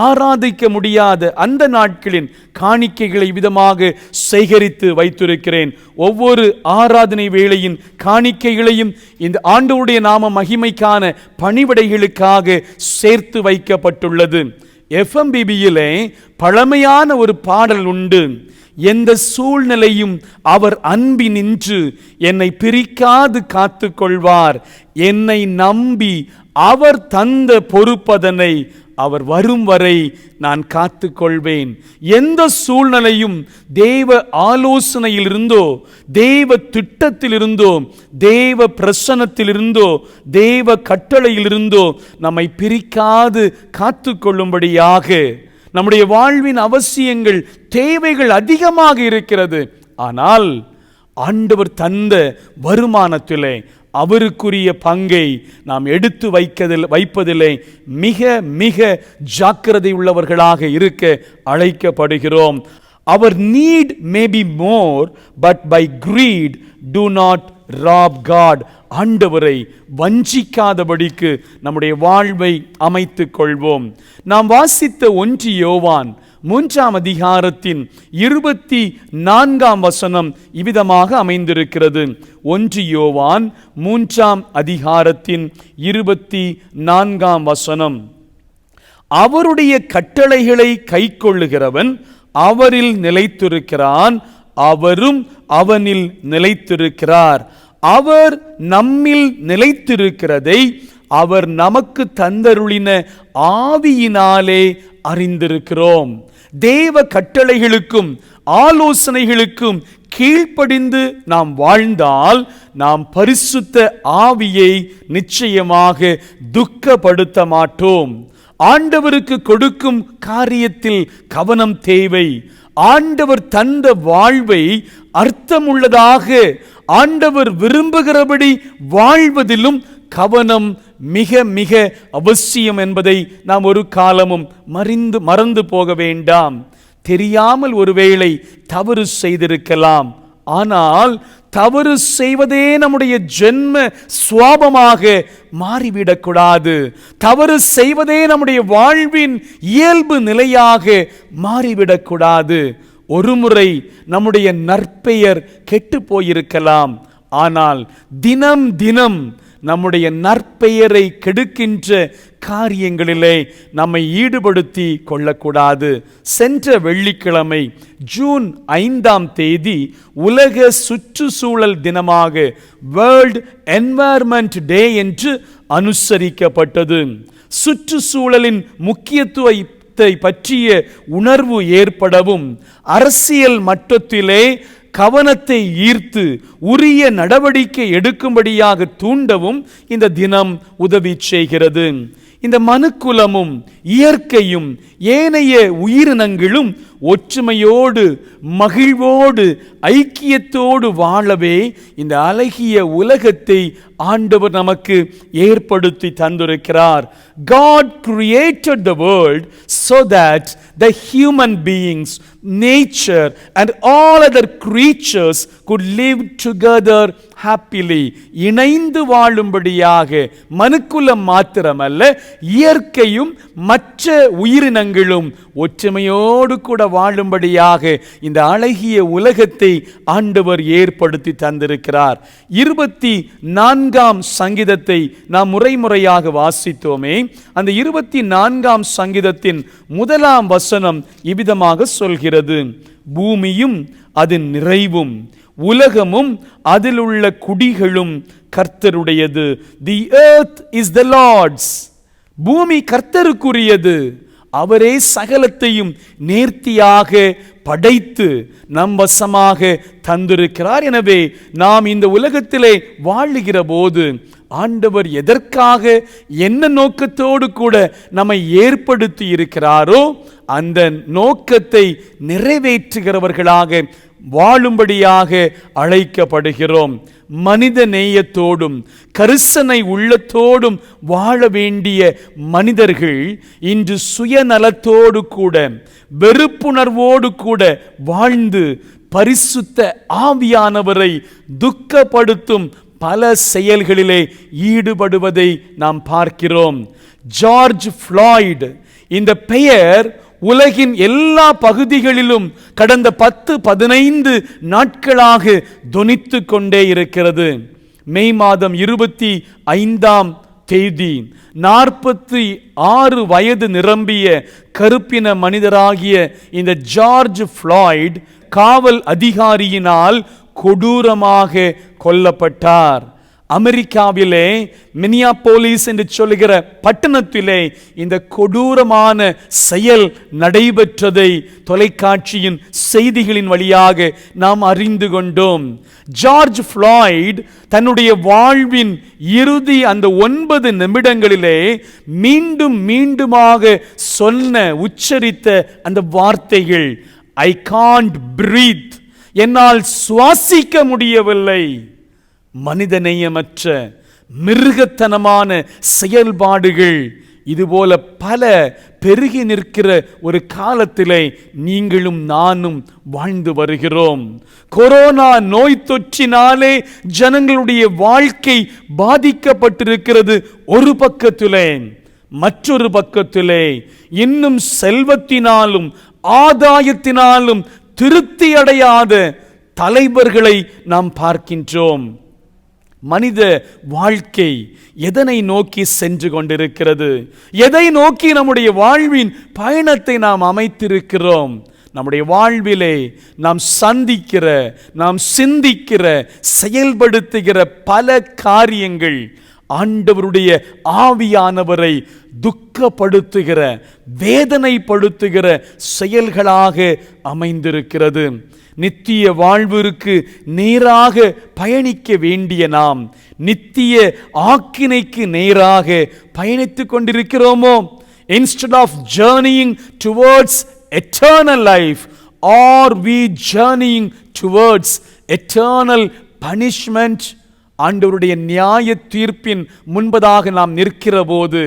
ஆராதிக்க முடியாத அந்த நாட்களின் காணிக்கைகளை விதமாக சேகரித்து வைத்திருக்கிறேன். ஒவ்வொரு ஆராதனை வேளையின் காணிக்கைகளையும் இந்த ஆண்டவருடைய நாம மகிமைக்கான பணிவிடைகளுக்காக சேர்த்து வைக்கப்பட்டுள்ளது. FMBBயிலே பழமையான ஒரு பாடல் உண்டு. எந்த சூழ்நிலையும் அவர் அன்பினின்று என்னை பிரிக்காது காத்து கொள்வார். என்னை நம்பி அவர் தந்த பொறுப்பதனை அவர் வரும் வரை நான் காத்து கொள்வேன். எந்த சூழ்நிலையும் தேவ ஆலோசனையில் இருந்தோ, தேவ திட்டத்தில் இருந்தோ, தேவ பிரசன்னத்தில் இருந்தோ, தேவ கட்டளையில் இருந்தோ நம்மை பிரிக்காது காத்து கொள்ளும்படியாக நம்முடைய வாழ்வின் அவசியங்கள், தேவைகள் அதிகமாக இருக்கிறது. ஆனால் ஆண்டவர் தந்த வருமானத்திலே அவருக்குரிய பங்கை நாம் எடுத்து வைப்பதிலே மிக மிக ஜாக்கிரதை உள்ளவர்களாக இருக்க அழைக்கப்படுகிறோம். Our need may be more, but by greed do not rob God. ஆண்டவரை வஞ்சிக்காதபடிக்கு நம்முடைய வாழ்வை அமைத்துக் கொள்வோம். நாம் வாசித்த 1 யோவான் 3 அதிகாரத்தின் 24 வசனம் இவ்விதமாக அமைந்திருக்கிறது. 1 யோவான் 3 அதிகாரத்தின் 24 வசனம். அவருடைய கட்டளைகளை கைக்கொள்ளுகிறவன் அவரில் நிலைத்திருக்கிறான், அவரும் அவனில் நிலைத்திருக்கிறார். அவர் நம்மில் நிலைத்திருக்கிறதை அவர் நமக்கு தந்தருளின ஆவியினாலே அறிந்திருக்கிறோம். தேவ கட்டளைகளுக்கும் ஆலோசனைகளுக்கும் கீழ்ப்படிந்து நாம் வாழ்ந்தால் நாம் பரிசுத்த ஆவியை நிச்சயமாக துக்கப்படுத்த மாட்டோம். ஆண்டவருக்கு கொடுக்கும் காரியத்தில் கவனம் தேவை. ஆண்டவர் தந்த வாழ்வை அர்த்தமுள்ளதாக ஆண்டவர் விரும்புகிறபடி வாழ்வதிலும் கவனம் மிக மிக அவசியம் என்பதை நாம் ஒரு காலமும் மறந்து போக வேண்டாம். தெரியாமல் ஒருவேளை தவறு செய்திருக்கலாம். ஆனால் தவறு செய்வதே நம்முடைய ஜென்ம சுவாபமாக மாறிவிடக்கூடாது. தவறு செய்வதே நம்முடைய வாழ்வின் இயல்பு நிலையாக மாறிவிடக்கூடாது. ஒருமுறை நம்முடைய நற்பெயர் கெட்டு போயிருக்கலாம். ஆனால் தினம் தினம் நம்முடைய நற்பெயரை கெடுக்கின்ற காரியங்களிலே நம்மை ஈடுபடுத்தி கொள்ளக்கூடாது. சென்ற வெள்ளிக்கிழமை ஜூன் 5 உலக சுற்றுச்சூழல் தினமாக வேர்ல்ட் என்வாயர்மெண்ட் டே என்று அனுசரிக்கப்பட்டது. சுற்றுச்சூழலின் முக்கியத்துவத்தை பற்றிய உணர்வு ஏற்படவும் அரசியல் மட்டத்திலே கவனத்தை ஈர்த்து உரிய நடவடிக்கை எடுக்கும்படியாக தூண்டவும் இந்த தினம் உதவி செய்கிறது. இந்த மனுக்குலமும் இயற்கையும் ஏனைய உயிரினங்களும் ஒற்றுமையோடு மகிழ்வோடு ஐக்கியத்தோடு வாழவே இந்த அழகிய உலகத்தை ஆண்டவர் நமக்கு ஏற்படுத்தி தந்திருக்கிறார். God created the world so that the human beings, nature and all other creatures could live together happily. இணைந்து வாழும்படியாக மனுக்குலம் மாத்திரமல்ல, இயற்கையும் மற்ற உயிரினங்களும் ஒற்றுமையோடு கூட வாழும்படியாக இந்த அழகிய உலகத்தை ஆண்டவர் ஏற்படுத்தி தந்திருக்கிறார். 24ஆம் சங்கீதத்தை நாம் முறையாக வாசித்தோமே. அந்த 24ஆம் சங்கீதத்தின் 1ஆம் வசனம் இவ்விதமாக சொல்கிறது: பூமியும் அதன் நிறைவும் உலகமும் அதில் உள்ள குடிகளும் கர்த்தருடையது. The earth is the Lord's. பூமி கர்த்தருக்குரியது. அவரே சகலத்தையும் நேர்த்தியாக படைத்து நம் வசமாக தந்திருக்கிறார். எனவே நாம் இந்த உலகத்திலே வாழுகிற போது ஆண்டவர் எதற்காக என்ன நோக்கத்தோடு கூட நம்மை ஏற்படுத்தி இருக்கிறாரோ அந்த நோக்கத்தை நிறைவேற்றுகிறவர்களாக வாழும்படியாக அழைக்கப்படுகிறோம். மனித நேயத்தோடும் கரிசனை உள்ளத்தோடும் வாழ வேண்டிய மனிதர்கள் இன்று சுயநலத்தோடு கூட வெறுப்புணர்வோடு கூட வாழ்ந்து பரிசுத்த ஆவியானவரை துக்கப்படுத்தும் பல செயல்களிலே ஈடுபடுவதை நாம் பார்க்கிறோம். ஜார்ஜ் ஃப்ளாய்ட், இந்த பெயர் உலகின் எல்லா பகுதிகளிலும் கடந்த 10-15 நாட்களாக தொனித்து கொண்டே இருக்கிறது. மே மாதம் 25ஆம் தேதி 46 வயது நிரம்பிய கருப்பின மனிதராகிய இந்த ஜார்ஜ் ஃப்ளாய்ட் காவல் அதிகாரியினால் கொடூரமாக கொல்லப்பட்டார். அமெரிக்காவிலே மினியாபோலிஸ் என்று சொல்லுகிற பட்டணத்திலே இந்த கொடூரமான செயல் நடைபெற்றதை தொலைக்காட்சியின் செய்திகளின் வழியாக நாம் அறிந்து கொண்டோம். ஜார்ஜ் ஃப்ளாய்ட் தன்னுடைய வாழ்வின் இறுதி அந்த 9 நிமிடங்களிலே மீண்டும் மீண்டுமாக உச்சரித்த அந்த வார்த்தைகள், ஐ காண்ட் பிரீத், என்னால் சுவாசிக்க முடியவில்லை. மனிதநேயமற்ற மிருகத்தனமான செயல்பாடுகள் இதுபோல பல பெருகி நிற்கிற ஒரு காலத்திலே நீங்களும் நானும் வாழ்ந்து வருகிறோம். கொரோனா நோய் தொற்றினாலே ஜனங்களுடைய வாழ்க்கை பாதிக்கப்பட்டிருக்கிறது ஒரு பக்கத்திலே. மற்றொரு பக்கத்திலே இன்னும் செல்வத்தினாலும் ஆதாயத்தினாலும் திருப்தி அடையாத தலைவர்களை நாம் பார்க்கின்றோம். மனித வாழ்க்கை எதனை நோக்கி சென்று கொண்டிருக்கிறது? எதை நோக்கி நம்முடைய வாழ்வின் பயணத்தை நாம் அமைத்திருக்கிறோம்? நம்முடைய வாழ்விலே நாம் சந்திக்கிற, நாம் சிந்திக்கிற, செயல்படுத்துகிற பல காரியங்கள் ஆண்டவருடைய ஆவியானவரை துக்கப்படுத்துகிற, வேதனைப்படுத்துகிற செயல்களாக அமைந்திருக்கிறது. நித்திய வாழ்விற்கு நேராக பயணிக்க வேண்டிய நாம் நித்திய ஆக்கினைக்கு நேராக பயணித்துக் கொண்டிருக்கிறோமோ? Instead of journeying towards eternal life, are we journeying towards eternal punishment? ஆண்டவருடைய நியாய தீர்ப்பின் முன்பதாக நாம் நிற்கிற போது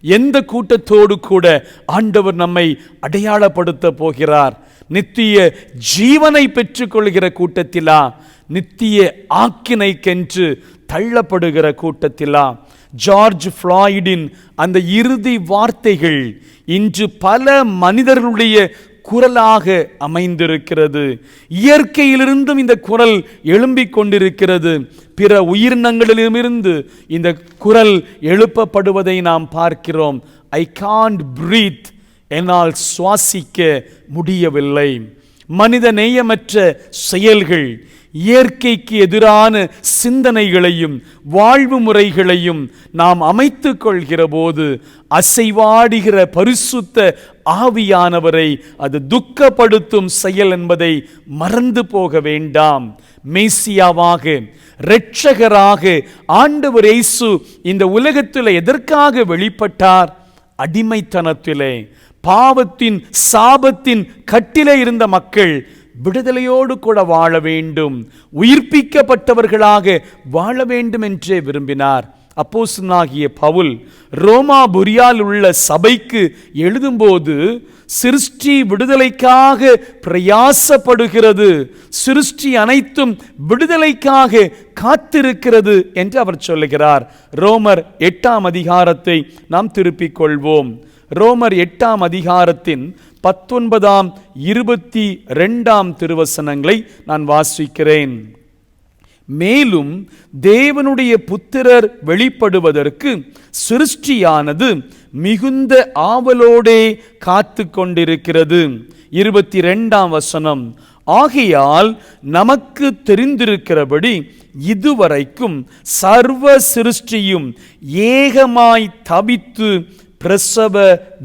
எந்த கூட்டத்தோடு கூட ஆண்டவர் நம்மை அடையாளப்படுத்த போகிறார்? நித்திய ஜீவனை பெற்றுக்கொள்கிற கூட்டத்திலா, நித்திய ஆக்கினைக்கென்று தள்ளப்படுகிற கூட்டத்திலா? ஜார்ஜ் ஃப்ளாய்டின் அந்த இறுதி வார்த்தைகள் இன்று பல மனிதர்களுடைய குரலாக அமைந்திருக்கிறது. இயற்கையிலிருந்தும் இந்த குரல் எழும்பிக் கொண்டிருக்கிறது. பிற உயிரினங்களிலுமிருந்து இந்த குரல் எழுப்பப்படுவதை நாம் பார்க்கிறோம். ஐ காண்ட் பிரீத், என்னால் சுவாசிக்க முடியவில்லை. மனித நேயமற்ற செயல்கள், இயற்கைக்கு எதிரான சிந்தனைகளையும் வாழ்வு முறைகளையும் நாம் அமைத்து கொள்கிற போது அசைவாடுகிற பரிசுத்த ஆவியானவரை அது துக்கப்படுத்தும் செயல் என்பதை மறந்து போக வேண்டாம். மேசியாவாக, இரட்சகராக ஆண்டவர் இயேசு இந்த உலகத்தில் எதற்காக வெளிப்பட்டார்? அடிமைத்தனத்திலே, பாவத்தின் சாபத்தின் கட்டிலே இருந்த மக்கள் விடுதலையோடு கூட வாழ வேண்டும், உயிர்ப்பிக்கப்பட்டவர்களாக வாழ வேண்டும் என்றே விரும்பினார். அப்போஸ்தலனாகிய பவுல் ரோமாபுரியால் உள்ள சபைக்கு எழுதும்போது சிருஷ்டி விடுதலைக்காக பிரயாசப்படுகிறது, சிருஷ்டி அனைத்தும் விடுதலைக்காக காத்திருக்கிறது என்று அவர் சொல்லுகிறார். ரோமர் 8ஆம் அதிகாரத்தை நாம் திருப்பிக் கொள்வோம். ரோமர் 8ஆம் அதிகாரத்தின் 19ஆம் 22ஆம் திருவசனங்களை நான் வாசிக்கிறேன். மேலும் தேவனுடைய புத்திரர் வெளிப்படுவதற்கு சிருஷ்டியானது மிகுந்த ஆவலோடே காத்து கொண்டிருக்கிறது. 22ஆம் வசனம், ஆகையால் நமக்கு தெரிந்திருக்கிறபடி இதுவரைக்கும் சர்வ சிருஷ்டியும் ஏகமாய் தவித்து பிரசவ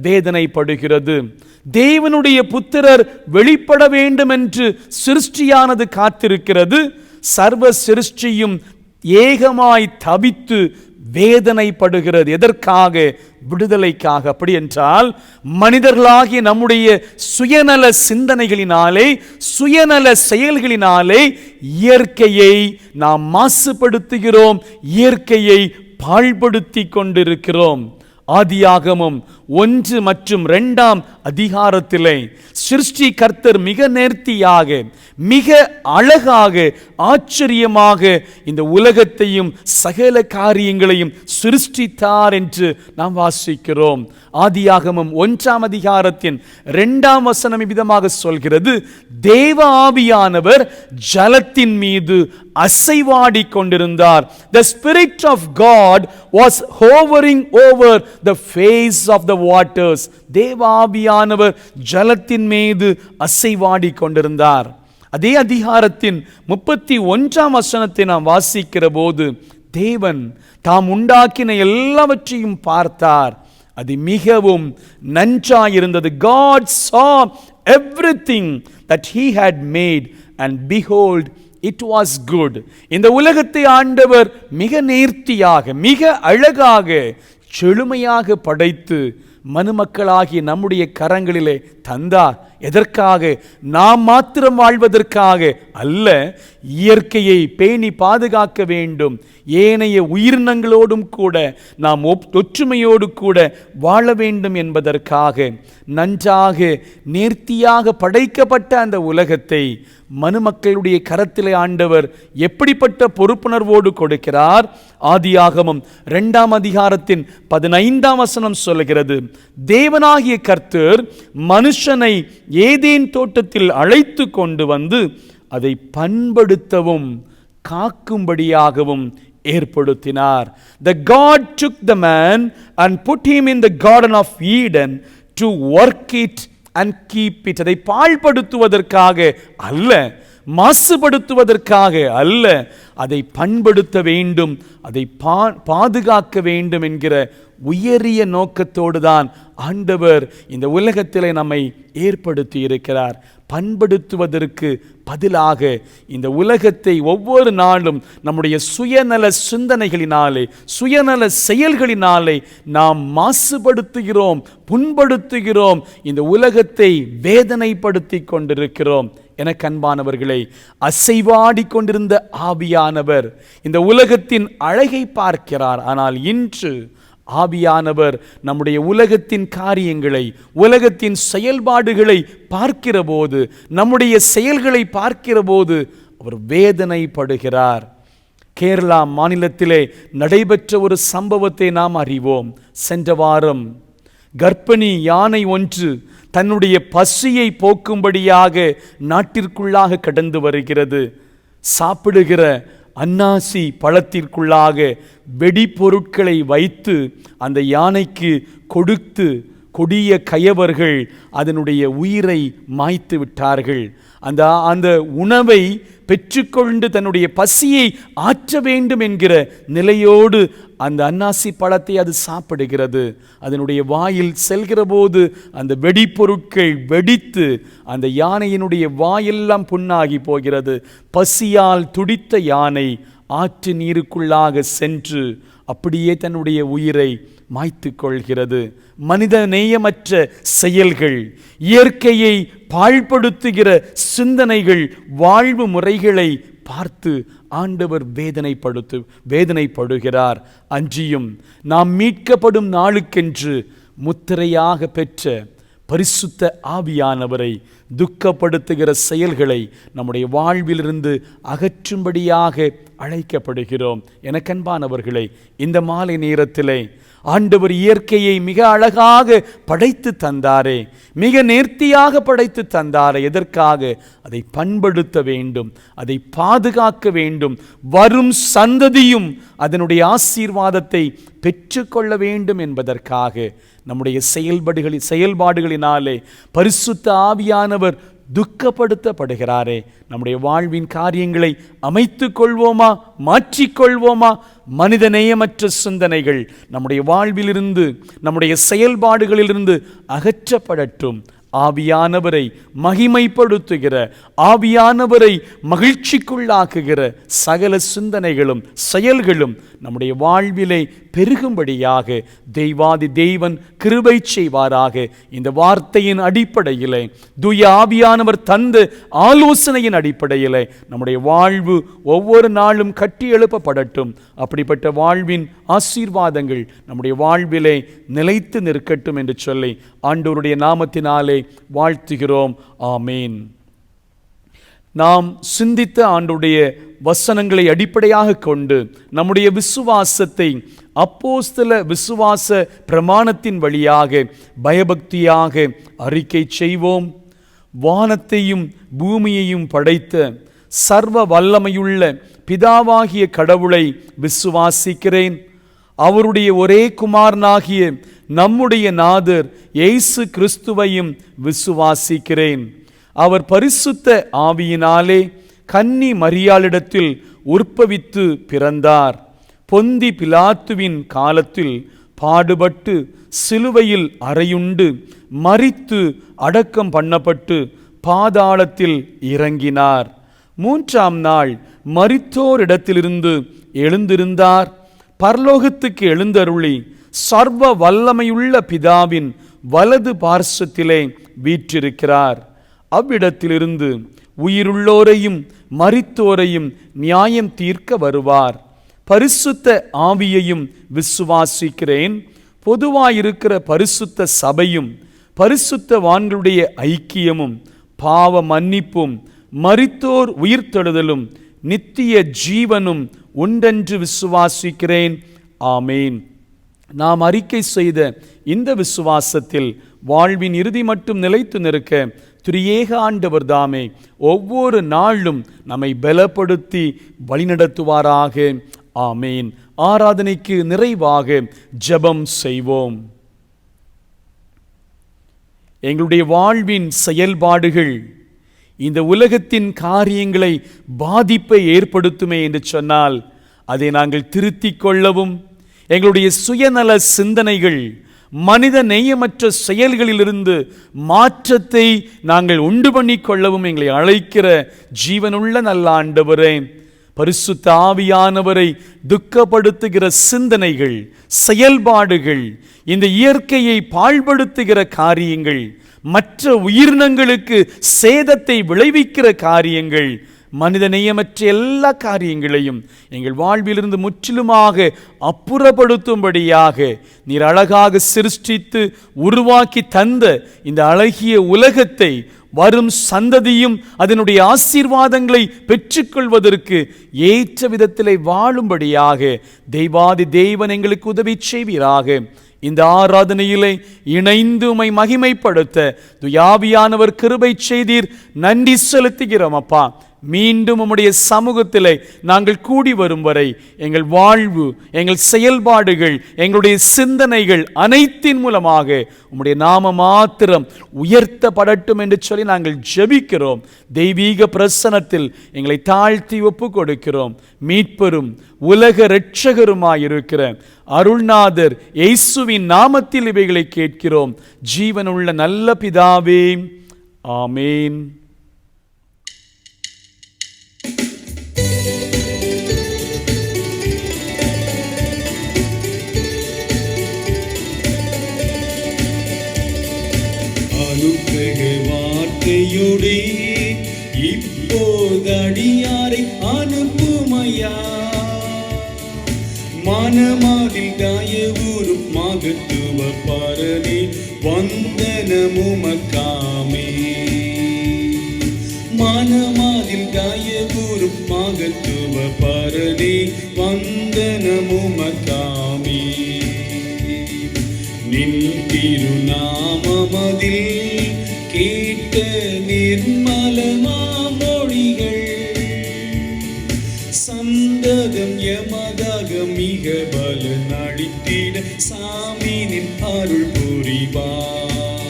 வேதனைப்படுகிறது. தேவனுடைய புத்திரர் வெளிப்பட வேண்டும் என்று சிருஷ்டியானது காத்திருக்கிறது. சர்வ சிருஷ்டியும் ஏகமாய் தவித்து வேதனைப்படுகிறது. எதற்காக? விடுதலைக்காக. அப்படி என்றால் மனிதர்களாகிய நம்முடைய சுயநல சிந்தனைகளினாலே, சுயநல செயல்களினாலே இயற்கையை நாம் மாசுபடுத்துகிறோம், இயற்கையை பாழ்படுத்தி கொண்டிருக்கிறோம். ஆதியாகமம் 1 மற்றும் 2ஆம் அதிகாரத்திலே சிருஷ்டி கர்த்தர் மிக நேர்த்தியாக, மிக அழகாக, ஆச்சரியமாக இந்த உலகத்தையும் சகல காரியங்களையும் சிருஷ்டித்தார் என்று நாம் வாசிக்கிறோம். ஆதியாகமம் 1ஆம் அதிகாரத்தின் 2ஆம் வசனம் விதமாக சொல்கிறது, தேவ ஆவியானவர் ஜலத்தின் மீது அசைவாடி கொண்டிருந்தார். The Spirit of God was hovering over the face of the waters. தேவ ஆவியானவர் ஜலத்தின் மீது அசைவாடி கொண்டிருந்தார். அதே அதிகாரத்தின் 31ஆம் வசனத்தை நாம் வாசிக்கிற போது, தேவன் தாம் உண்டாக்கின எல்லாவற்றையும் பார்த்தார், அது மிகவும் நன்றாயிருந்தது. God saw everything that he had made and behold it was good. இந்த உலகத்தை ஆண்டவர் மிக நேர்த்தியாக, மிக அழகாக, செழுமையாக படைத்து மனுமக்களாகிய நம்முடைய கரங்களிலே தந்தார். எதற்காக? நாம் மாத்திரம் வாழ்வதற்காக அல்ல, இயற்கையை பேணி பாதுகாக்க வேண்டும், ஏனைய உயிரினங்களோடும் கூட நாம் ஒற்றுமையோடு கூட வாழ வேண்டும் என்பதற்காக. நன்றாக நேர்த்தியாக படைக்கப்பட்ட அந்த உலகத்தை மனுமக்களுடைய கரத்திலே ஆண்டவர் எப்படிப்பட்ட பொறுப்புணர்வோடு கொடுக்கிறார்? ஆதியாகமம் 2ஆம் அதிகாரத்தின் 15ஆம் வசனம் சொல்லுகிறது, தேவனாகிய கர்த்தர் மனுஷனை ஏதேன் தோட்டத்தில் அழைத்து கொண்டு வந்து அதை பண்படுத்தவும் காக்கும்படியாகவும் ஏற்படுத்தினார். The God took the man and put him in the garden of Eden to work it and keep it. அதை பாழ்படுத்துவதற்காக அல்ல, மாசுபடுத்துவதற்காக அல்ல, அதை பண்படுத்த வேண்டும், அதை பாதுகாக்க வேண்டும் என்கிற உயரிய நோக்கத்தோடு தான் ஆண்டவர் இந்த உலகத்திலே நம்மை ஏற்படுத்தி இருக்கிறார். பண்படுத்துவதற்கு பதிலாக இந்த உலகத்தை ஒவ்வொரு நாளும் நம்முடைய சுயநல சிந்தனைகளினாலே, சுயநல செயல்களினாலே நாம் மாசுபடுத்துகிறோம், புண்படுத்துகிறோம், இந்த உலகத்தை வேதனைப்படுத்தி கொண்டிருக்கிறோம். எனக்கு அன்பானவர்களே, அசைவாடி கொண்டிருந்த ஆவியானவர் இந்த உலகத்தின் அழகை பார்க்கிறார். ஆனால் இன்று ஆவியானவர் நம்முடைய உலகத்தின் காரியங்களை, உலகத்தின் செயல்பாடுகளை பார்க்கிற போது, நம்முடைய செயல்களை பார்க்கிற போது அவர் வேதனைப்படுகிறார். கேரளா மாநிலத்திலே நடைபெற்ற ஒரு சம்பவத்தை நாம் அறிவோம். சென்ற வாரம் கர்ப்பிணி யானை ஒன்று தன்னுடைய பசியை போக்கும்படியாக நாட்டிற்குள்ளாக கடந்து வருகிறது. சாப்பிடுகிற அன்னாசி பழத்திற்குள்ளாக வெடிப்பொருட்களை வைத்து அந்த யானைக்கு கொடுத்து கொடிய கயவர்கள் அதனுடைய உயிரை மாய்த்து விட்டார்கள். அந்த உணவை பெற்றுக்கொண்டு தன்னுடைய பசியை ஆற்ற வேண்டும் என்கிற நிலையோடு அந்த அன்னாசி பழத்தை அது சாப்பிடுகிறது. அதனுடைய வாயில் செல்கிற போது அந்த வெடிப்பொருட்கள் வெடித்து அந்த யானையினுடைய வாயெல்லாம் புண்ணாகி போகிறது. பசியால் துடித்த யானை ஆற்று நீருக்குள்ளாக சென்று அப்படியே தன்னுடைய உயிரை மாய்த்து கொள்கிறது. மனித நேயமற்ற செயல்கள், இயற்கையை பாழ்படுத்துகிற சிந்தனைகள், வாழ்வு முறைகளை பார்த்து ஆண்டவர் வேதனைப்படுகிறார். அன்றியும் நாம் மீட்கப்படும் நாளுக்கென்று முத்திரையாக பெற்ற பரிசுத்த ஆவியானவரை துக்கப்படுத்துகிற செயல்களை நம்முடைய வாழ்விலிருந்து அகற்றும்படியாக அழைக்கப்படுகிறோம். எனக்கன்பானவர்களே, இந்த மாலை நேரத்திலே ஆண்டவர் இயற்கையை மிக அழகாக படைத்து தந்தாரே, மிக நேர்த்தியாக படைத்து தந்தாரே. எதற்காக? அதை பண்படுத்த வேண்டும், அதை பாதுகாக்க வேண்டும், வரும் சந்ததியும் அதனுடைய ஆசீர்வாதத்தை பெற்றுக்கொள்ள வேண்டும் என்பதற்காக. நம்முடைய செயல்பாடுகளினாலே பரிசுத்த ஆவியானவர் துக்கப்படுத்தப்படுகிறாரே. நம்முடைய வாழ்வின் காரியங்களை அமைத்துக் கொள்வோமா, மாற்றிக்கொள்வோமா? மனித நேயமற்ற சிந்தனைகள் நம்முடைய வாழ்விலிருந்து, நம்முடைய செயல்பாடுகளிலிருந்து அகற்றப்படட்டும். ஆவியானவரை மகிமைப்படுத்துகிற, ஆவியானவரை மகிழ்ச்சிக்குள்ளாக்குகிற சகல சிந்தனைகளும் செயல்களும் நம்முடைய வாழ்விலே பெருகும்படியாக தெய்வாதி தெய்வன் கிருபை செய்வாராக. இந்த வார்த்தையின் அடிப்படையிலே, தூய ஆவியானவர் தந்த ஆலோசனையின் அடிப்படையிலே நம்முடைய வாழ்வு ஒவ்வொரு நாளும் கட்டி எழுப்பப்படட்டும். அப்படிப்பட்ட வாழ்வின் ஆசீர்வாதங்கள் நம்முடைய வாழ்விலே நிலைத்து நிற்கட்டும் என்று சொல்லி ஆண்டவருடைய நாமத்தினாலே வாழ்த்துகிறோம். ஆமீன். நாம் சிந்தித்த ஆண்டவருடைய வசனங்களை அடிப்படையாக கொண்டு நம்முடைய விசுவாசத்தை அப்போஸ்தல விசுவாச பிரமாணத்தின் வழியாக பயபக்தியாக அறிக்கை செய்வோம். வானத்தையும் பூமியையும் படைத்த சர்வ வல்லமையுள்ள பிதாவாகிய கடவுளை விசுவாசிக்கிறேன். அவருடைய ஒரே குமாரனாகிய நம்முடைய நாதர் இயேசு கிறிஸ்துவையும் விசுவாசிக்கிறேன். அவர் பரிசுத்த ஆவியினாலே கன்னி மரியாளிடத்தில் உற்பவித்து பிறந்தார். பொந்தி பிலாத்துவின் காலத்தில் பாடுபட்டு சிலுவையில் அறையுண்டு மரித்து அடக்கம் பண்ணப்பட்டு பாதாளத்தில் இறங்கினார். 3ஆம் நாள் மரித்தோரிடத்திலிருந்து எழுந்திருந்தார். பரலோகத்துக்கு எழுந்தருளி சர்வ வல்லமையுள்ள பிதாவின் வலது பார்சத்திலே வீற்றிருக்கிறார். அவ்விடத்திலிருந்து உயிருள்ளோரையும் மரித்தோரையும் நியாயம் தீர்க்க வருவார். பரிசுத்த ஆவியையும் விசுவாசிக்கிறேன். பொதுவாயிருக்கிற பரிசுத்த சபையும் பரிசுத்தவான்களுடைய ஐக்கியமும் பாவ மன்னிப்பும் மரித்தோர் உயிர்த்தெழுதலும் நித்திய ஜீவனும் உண்டென்று விசுவாசிக்கிறேன். ஆமேன். நாம் அறிக்கை செய்த இந்த விசுவாசத்தில் வாழ்வின் இறுதி மட்டும் நிலைத்து நிற்க திரியேக ஆண்டவர் தாமே ஒவ்வொரு நாளும் நம்மை பலப்படுத்தி வழிநடத்துவாராக. ஆமேன். ஆராதனைக்கு நிறைவாக ஜெபம் செய்வோம். எங்களுடைய வாழ்வின் செயல்பாடுகள் இந்த உலகத்தின் காரியங்களை பாதிப்பை ஏற்படுத்துமே என்று சொன்னால் அதை நாங்கள் திருத்திக் கொள்ளவும், எங்களுடைய சுயநல சிந்தனைகள், மனித நேயமற்ற செயல்களிலிருந்து மாற்றத்தை நாங்கள் உண்டு பண்ணிக்கொள்ளவும் எங்களை அழைக்கிற ஜீவனுள்ள நல்ல ஆண்டவரே, பரிசுத்த ஆவியானவரை துக்கப்படுத்துகிற சிந்தனைகள், செயல்பாடுகள், இந்த இயற்கையை பாழ்படுத்துகிற காரியங்கள், மற்ற உயிரினங்களுக்கு சேதத்தை விளைவிக்கிற காரியங்கள், மனித நேயமற்ற எல்லா காரியங்களையும் எங்கள் வாழ்விலிருந்து முற்றிலுமாக அப்புறப்படுத்தும்படியாக நீர் அழகாக சிருஷ்டித்து உருவாக்கி தந்த இந்த அழகிய உலகத்தை வரும் சந்ததியும் அதனுடைய ஆசீர்வாதங்களை பெற்றுக்கொள்வதற்கு ஏற்ற விதத்திலே வாழும்படியாக தெய்வாதி தேவன் எங்களுக்கு உதவி செய்வீராக. இந்த ஆராதனையிலே இணைந்து உம்மை மகிமைப்படுத்த துயாவியானவர் கிருபை செய்தீர். நன்றி செலுத்துகிறோம் அப்பா. மீண்டும் உம்முடைய சமூகத்திலே நாங்கள் கூடி வரும் வரை எங்கள் வாழ்வு, எங்கள் செயல்பாடுகள், எங்களுடைய சிந்தனைகள் அனைத்தின் மூலமாக உம்முடைய நாம மாத்திரம் உயர்த்தப்படட்டும் என்று சொல்லி நாங்கள் ஜெபிக்கிறோம். தெய்வீக பிரசன்னத்தில் எங்களை தாழ்த்தி ஒப்பு கொடுக்கிறோம். மீட்பெரும் உலக இரட்சகருமாயிருக்கிற அருள்நாதர் இயேசுவின் நாமத்தில் இவைகளை கேட்கிறோம் ஜீவனுள்ள நல்ல பிதாவே, ஆமேன். அனுக்கிரக வார்த்தையோடே இப்போதடியாரை அனுப்புமையா, மனமாதில் தயவுறும் மகத்துவ பரனே வந்தனமுமக்காமே. மனமாதில் தயவுறும் மகத்துவ பரனே வந்தனமுமக்காமே. நின் திருநாமமதில் கேட்ட நிர்மலமாமொழிகள் சந்ததம் எமதாக மிக பல நடித்திட சாமினின் அருள் புரிவாய்.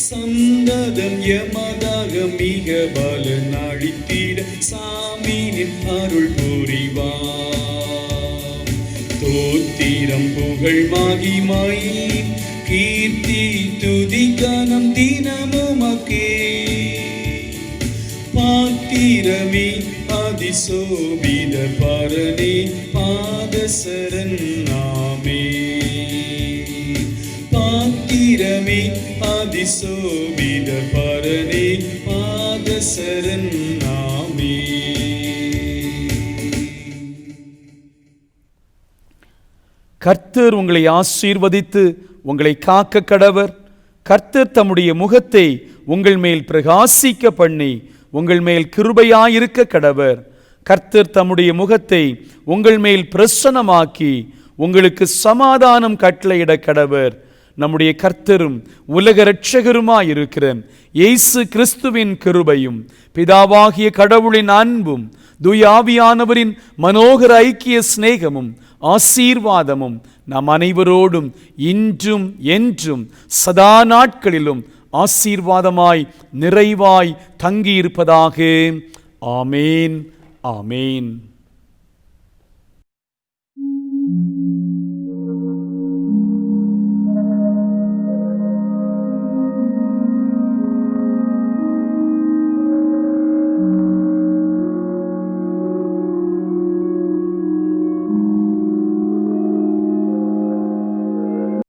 சந்ததம் எமதாக மிக பல நடித்திட சாமினின் அருள் புரிவாய். தோத்திரம் புகழ் மகிமை கீர்த்தி துதி கனம் தினமுமக்கே. பாத்திரமே அதிசோபித பரனே பாதசரண் நாமே. பாத்திரமே அதிசோபித பரனே பாதசரண் நாமே. கர்த்தர் உங்களை ஆசீர்வதித்து உங்களை காக்க கடவர். கர்த்தர் தம்முடைய முகத்தை உங்கள் மேல் பிரகாசிக்க பண்ணி உங்கள் மேல் கிருபையாயிருக்க கடவர். கர்த்தர் தம்முடைய முகத்தை உங்கள் மேல் பிரசன்னமாக்கி உங்களுக்கு சமாதானம் கட்டளையிட கடவர். நம்முடைய கர்த்தரும் உலக இரட்சகருமாயிருக்கிற இயேசு கிறிஸ்துவின் கிருபையும் பிதாவாகிய கடவுளின் அன்பும் தூயாவியானவரின் மனோகர ஐக்கிய சிநேகமும் ஆசீர்வாதமும் நம் அனைவரோடும் இன்றும் என்றும் சதா நாட்களிலும் ஆசீர்வாதமாய் நிறைவாய் தங்கியிருப்பதாக. ஆமேன், ஆமேன்.